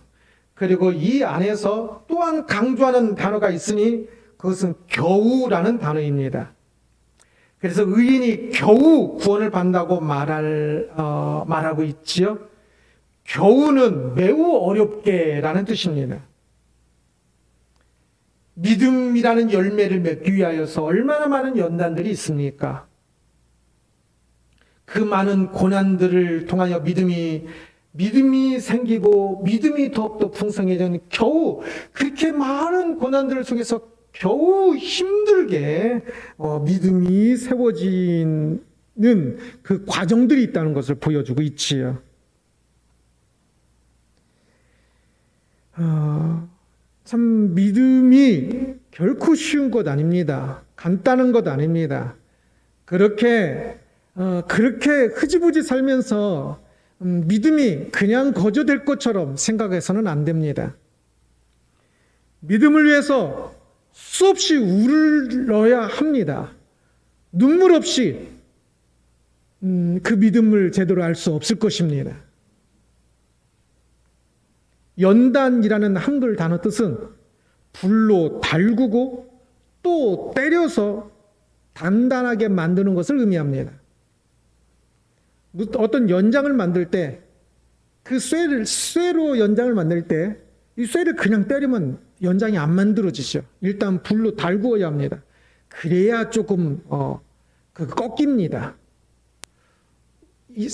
그리고 이 안에서 또한 강조하는 단어가 있으니 그것은 겨우라는 단어입니다. 그래서 의인이 겨우 구원을 받는다고 말하고 있지요. 겨우는 매우 어렵게라는 뜻입니다. 믿음이라는 열매를 맺기 위하여서 얼마나 많은 연단들이 있습니까? 그 많은 고난들을 통하여 믿음이 생기고 믿음이 더욱더 풍성해지는, 겨우 그렇게 많은 고난들 속에서 겨우 힘들게 믿음이 세워지는 그 과정들이 있다는 것을 보여주고 있지요. 참 믿음이 결코 쉬운 것 아닙니다. 간단한 것 아닙니다. 그렇게 흐지부지 살면서 믿음이 그냥 거저될 것처럼 생각해서는 안 됩니다. 믿음을 위해서 수없이 울어야 합니다. 눈물 없이 그 믿음을 제대로 알 수 없을 것입니다. 연단이라는 한글 단어 뜻은 불로 달구고 또 때려서 단단하게 만드는 것을 의미합니다. 어떤 연장을 만들 때 그 쇠로 연장을 만들 때 이 쇠를 그냥 때리면 연장이 안 만들어지죠. 일단 불로 달구어야 합니다. 그래야 조금 꺾입니다.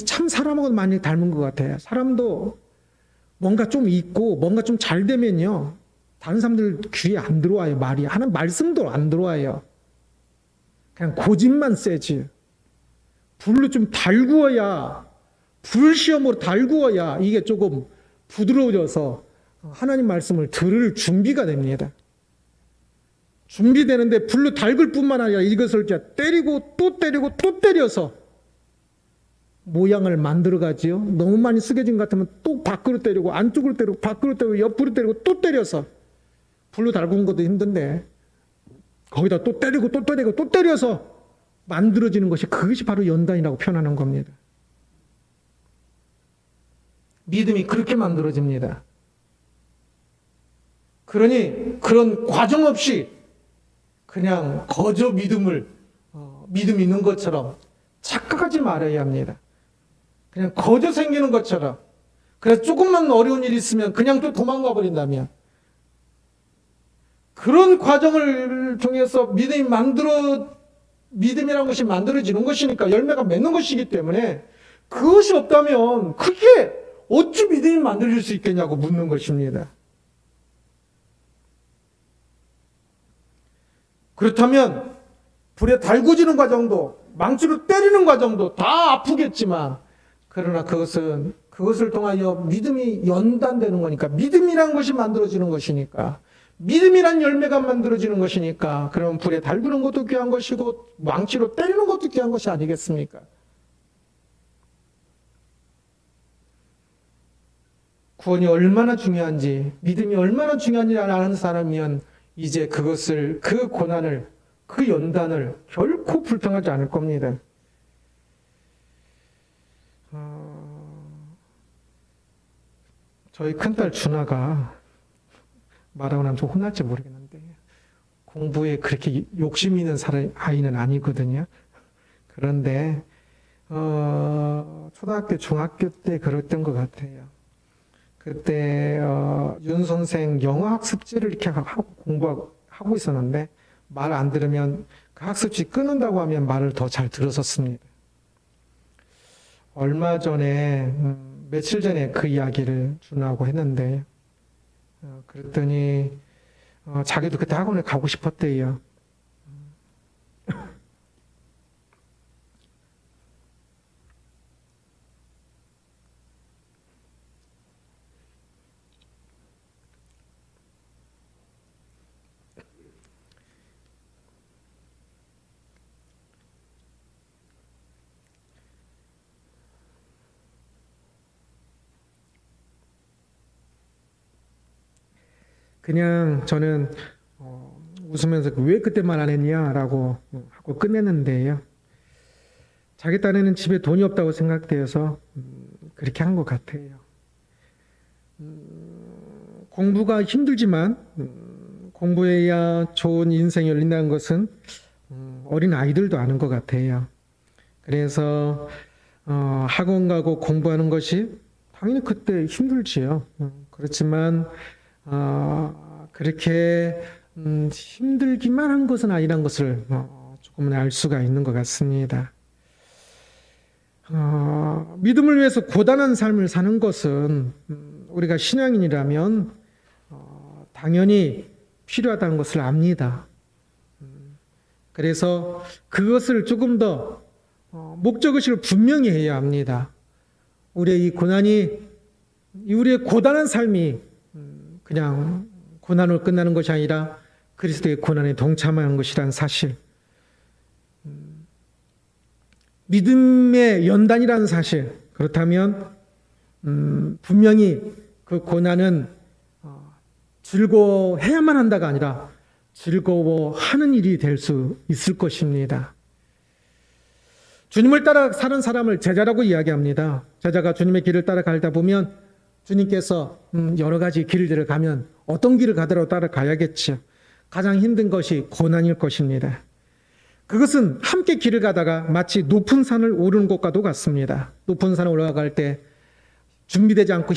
참 사람하고 많이 닮은 것 같아요. 사람도 뭔가 좀 있고 뭔가 좀 잘 되면요, 다른 사람들 귀에 안 들어와요. 하는 말씀도 안 들어와요. 그냥 고집만 세지. 불로 좀 달구어야, 불시험으로 달구어야 이게 조금 부드러워져서 하나님 말씀을 들을 준비가 됩니다. 준비되는데 불로 달굴 뿐만 아니라 이것을 때리고 또 때리고 또 때려서 모양을 만들어가지요. 너무 많이 쓰겨진 것 같으면 또 밖으로 때리고 안쪽으로 때리고 밖으로 때리고 옆으로 때리고 또 때려서, 불로 달구는 것도 힘든데 거기다 또 때리고 또 때리고 또 때려서 만들어지는 것이, 그것이 바로 연단이라고 표현하는 겁니다. 믿음이 그렇게 만들어집니다. 그러니 그런 과정 없이 그냥 거저 믿음 있는 것처럼 착각하지 말아야 합니다. 그냥 거저 생기는 것처럼, 그래서 조금만 어려운 일이 있으면 그냥 또 도망가 버린다면, 그런 과정을 통해서 믿음이라는 것이 만들어지는 것이니까, 열매가 맺는 것이기 때문에, 그것이 없다면 그게 어찌 믿음이 만들어질 수 있겠냐고 묻는 것입니다. 그렇다면 불에 달구지는 과정도, 망치로 때리는 과정도 다 아프겠지만, 그러나 그것을 통하여 믿음이 연단되는 거니까, 믿음이란 것이 만들어지는 것이니까, 믿음이란 열매가 만들어지는 것이니까 그럼 불에 달구는 것도 귀한 것이고 망치로 때리는 것도 귀한 것이 아니겠습니까? 구원이 얼마나 중요한지, 믿음이 얼마나 중요한지 아는 사람이면 이제 그것을, 그 고난을, 그 연단을 결코 불평하지 않을 겁니다. 저희 큰딸 준아가 말하고 나면 좀 혼날지 모르겠는데 공부에 그렇게 욕심 있는 아이는 아니거든요. 그런데 초등학교, 중학교 때 그랬던 것 같아요. 그때 윤 선생 영어 학습지를 이렇게 하고 공부하고 있었는데 말 안 들으면 그 학습지 끊는다고 하면 말을 더 잘 들었었습니다. 얼마 전에 며칠 전에 그 이야기를 준하고 했는데 그랬더니 자기도 그때 학원에 가고 싶었대요. 그냥 저는 웃으면서 왜 그때만 안 했냐라고 하고 끝냈는데요. 자기 딴에는 집에 돈이 없다고 생각되어서 그렇게 한 것 같아요. 공부가 힘들지만 공부해야 좋은 인생이 열린다는 것은 어린 아이들도 아는 것 같아요. 그래서 학원 가고 공부하는 것이 당연히 그때 힘들지요. 그렇지만 그렇게 힘들기만 한 것은 아니란 것을 조금은 알 수가 있는 것 같습니다. 믿음을 위해서 고단한 삶을 사는 것은 우리가 신앙인이라면 당연히 필요하다는 것을 압니다. 그래서 그것을 조금 더 목적의식을 분명히 해야 합니다. 우리의 이 고난이, 우리의 고단한 삶이 그냥 고난으로 끝나는 것이 아니라 그리스도의 고난에 동참하는 것이라는 사실, 믿음의 연단이라는 사실, 그렇다면 분명히 그 고난은 즐거워해야만 한다가 아니라 즐거워하는 일이 될 수 있을 것입니다. 주님을 따라 사는 사람을 제자라고 이야기합니다. 제자가 주님의 길을 따라가다 보면 주님께서 여러 가지 길들을 가면 어떤 길을 가더라도 따라가야겠죠. 가장 힘든 것이 고난일 것입니다. 그것은 함께 길을 가다가 마치 높은 산을 오르는 것과도 같습니다. 높은 산에 올라갈 때 준비되지 않고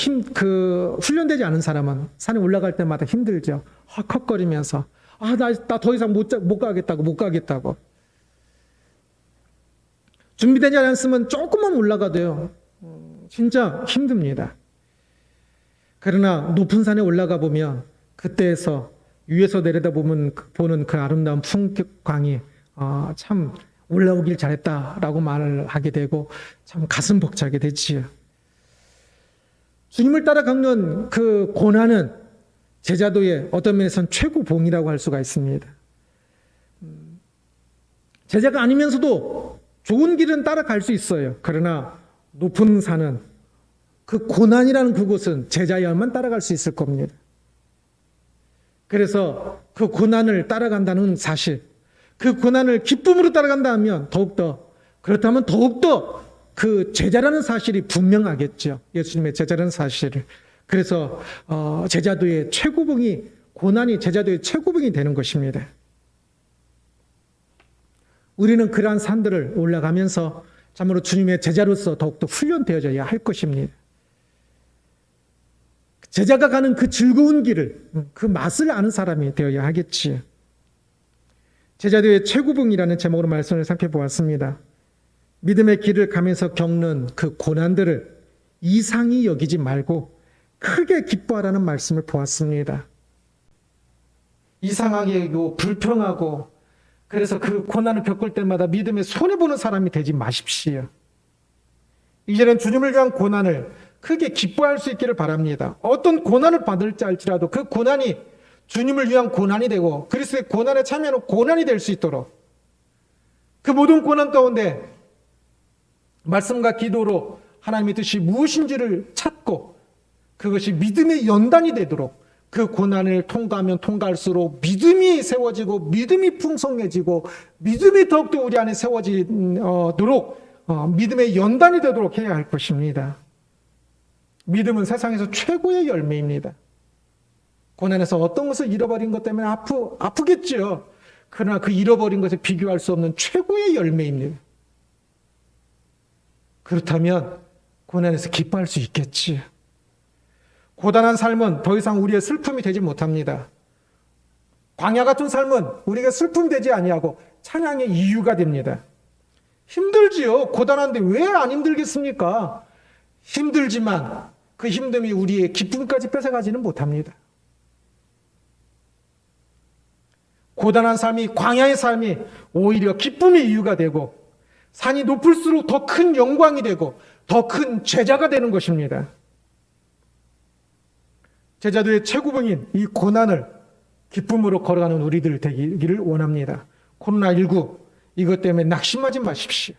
훈련되지 않은 사람은 산에 올라갈 때마다 힘들죠. 헉헉거리면서 나 더 이상 못 가겠다고. 준비되지 않았으면 조금만 올라가도요. 진짜 힘듭니다. 그러나 높은 산에 올라가 보면 그때에서 위에서 내려다보는 보는 그 아름다운 풍광이 참 올라오길 잘했다라고 말을 하게 되고 참 가슴 벅차게 되지요. 주님을 따라 걷는 그 고난은 제자도의 어떤 면에서는 최고봉이라고 할 수가 있습니다. 제자가 아니면서도 좋은 길은 따라갈 수 있어요. 그러나 높은 산은, 그 고난이라는 그곳은 제자야만 따라갈 수 있을 겁니다. 그래서 그 고난을 따라간다는 사실, 그 고난을 기쁨으로 따라간다 하면 그렇다면 더욱더 그 제자라는 사실이 분명하겠죠. 예수님의 제자라는 사실을. 그래서 제자도의 최고봉이, 고난이 제자도의 최고봉이 되는 것입니다. 우리는 그러한 산들을 올라가면서 참으로 주님의 제자로서 더욱더 훈련되어져야 할 것입니다. 제자가 가는 그 즐거운 길을, 그 맛을 아는 사람이 되어야 하겠지요. 제자도의 최고봉이라는 제목으로 말씀을 살펴보았습니다. 믿음의 길을 가면서 겪는 그 고난들을 이상히 여기지 말고 크게 기뻐하라는 말씀을 보았습니다. 이상하게 불평하고 그래서 그 고난을 겪을 때마다 믿음에 손해보는 사람이 되지 마십시오. 이제는 주님을 위한 고난을 크게 기뻐할 수 있기를 바랍니다. 어떤 고난을 받을지 알지라도 그 고난이 주님을 위한 고난이 되고 그리스도의 고난에 참여하는 고난이 될 수 있도록 그 모든 고난 가운데 말씀과 기도로 하나님의 뜻이 무엇인지를 찾고 그것이 믿음의 연단이 되도록 그 고난을 통과하면 통과할수록 믿음이 세워지고 믿음이 풍성해지고 믿음이 더욱더 우리 안에 세워지도록 믿음의 연단이 되도록 해야 할 것입니다. 믿음은 세상에서 최고의 열매입니다. 고난에서 어떤 것을 잃어버린 것 때문에 아프겠죠. 그러나 그 잃어버린 것에 비교할 수 없는 최고의 열매입니다. 그렇다면 고난에서 기뻐할 수 있겠지. 고단한 삶은 더 이상 우리의 슬픔이 되지 못합니다. 광야 같은 삶은 우리가 슬픔 되지 아니하고 찬양의 이유가 됩니다. 힘들지요. 고단한데 왜 안 힘들겠습니까? 힘들지만 그 힘듦이 우리의 기쁨까지 뺏어가지는 못합니다. 고단한 삶이, 광야의 삶이 오히려 기쁨의 이유가 되고 산이 높을수록 더 큰 영광이 되고 더 큰 제자가 되는 것입니다. 제자들의 최고봉인 이 고난을 기쁨으로 걸어가는 우리들 되기를 원합니다. 코로나19 이것 때문에 낙심하지 마십시오.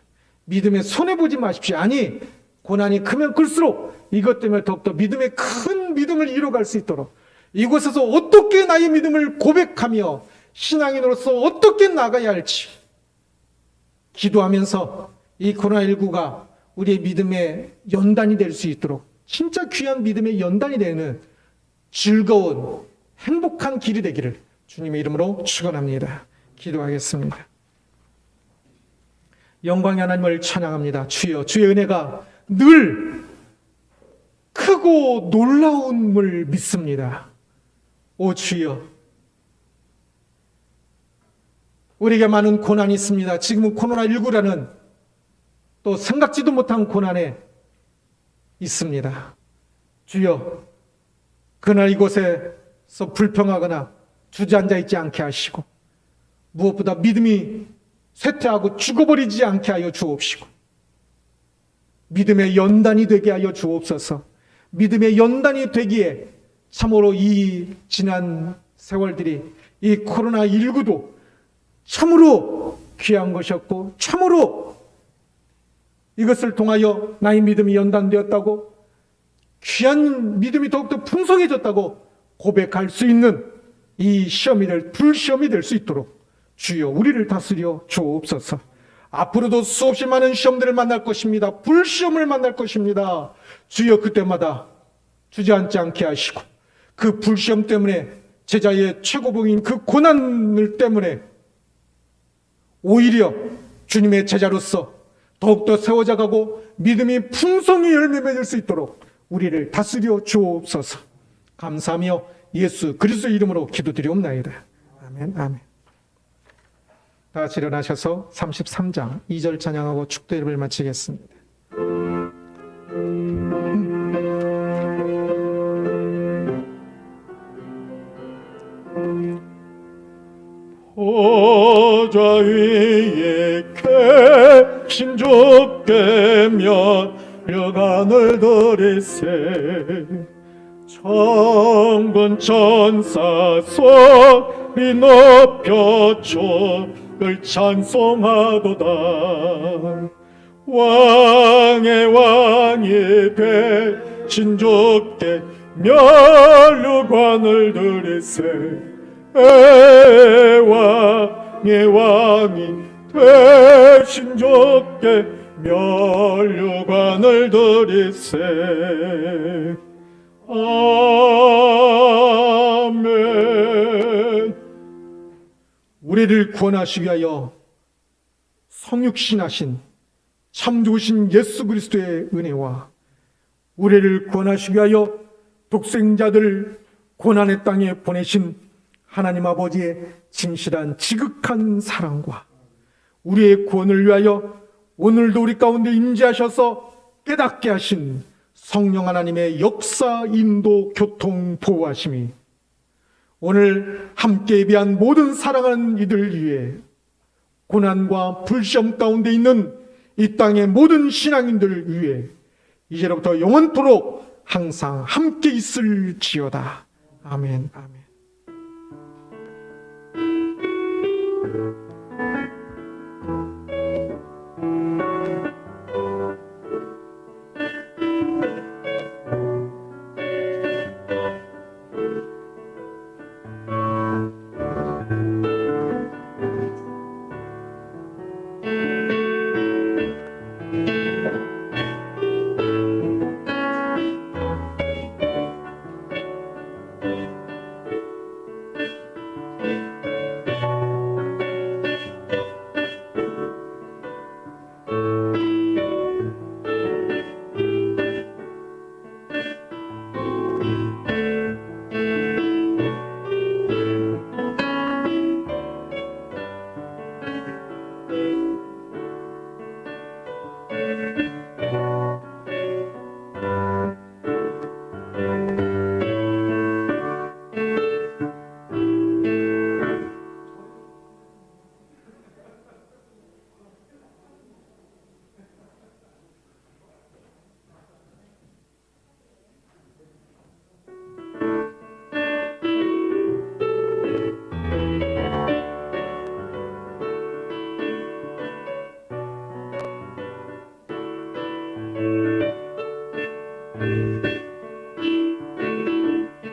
믿음에 손해보지 마십시오. 아니, 고난이 크면 클수록 이것 때문에 더욱더 믿음의 큰 믿음을 이뤄갈 수 있도록 이곳에서 어떻게 나의 믿음을 고백하며 신앙인으로서 어떻게 나가야 할지 기도하면서 이 코로나19가 우리의 믿음의 연단이 될 수 있도록 진짜 귀한 믿음의 연단이 되는 즐거운 행복한 길이 되기를 주님의 이름으로 축원합니다. 기도하겠습니다. 영광의 하나님을 찬양합니다. 주여, 주의 은혜가 늘 크고 놀라움을 믿습니다. 오 주여, 우리에게 많은 고난이 있습니다. 지금은 코로나19라는 또 생각지도 못한 고난에 있습니다. 주여, 그날 이곳에서 불평하거나 주저앉아 있지 않게 하시고 무엇보다 믿음이 쇠퇴하고 죽어버리지 않게 하여 주옵시고 믿음의 연단이 되게 하여 주옵소서. 믿음의 연단이 되기에 참으로 이 지난 세월들이 이 코로나19도 참으로 귀한 것이었고 참으로 이것을 통하여 나의 믿음이 연단되었다고 귀한 믿음이 더욱더 풍성해졌다고 고백할 수 있는 이 시험이 불시험이 될 수 있도록 주여 우리를 다스려 주옵소서. 앞으로도 수없이 많은 시험들을 만날 것입니다. 불시험을 만날 것입니다. 주여 그때마다 주저앉지 않게 하시고 그 불시험 때문에 제자의 최고봉인 그 고난을 때문에 오히려 주님의 제자로서 더욱더 세워져 가고 믿음이 풍성히 열매 맺을 수 있도록 우리를 다스려 주옵소서. 감사하며 예수 그리스도의 이름으로 기도드리옵나이다. 아멘. 아멘. 다 같이 일어나셔서 33장 2절 찬양하고 축도 예배를 마치겠습니다. 보좌 위에 계신 주께 면류관을 드리세 천군 천사 소리 높여 주를 찬송하도다. 왕의 왕이 되신 주께 면류관을 드리세 왕의 왕이 되신 주께 면류관을 드리세. 아멘. 우리를 구원하시기 위하여 성육신하신 참 좋으신 예수 그리스도의 은혜와 우리를 구원하시기 위하여 독생자들 고난의 땅에 보내신 하나님 아버지의 진실한 지극한 사랑과 우리의 구원을 위하여 오늘도 우리 가운데 임재하셔서 깨닫게 하신 성령 하나님의 역사, 인도, 교통, 보호하심이 오늘 함께 예배한 모든 사랑하는 이들 위해 고난과 불시험 가운데 있는 이 땅의 모든 신앙인들 위해 이제로부터 영원토록 항상 함께 있을지어다. 아멘. 아멘. 아멘.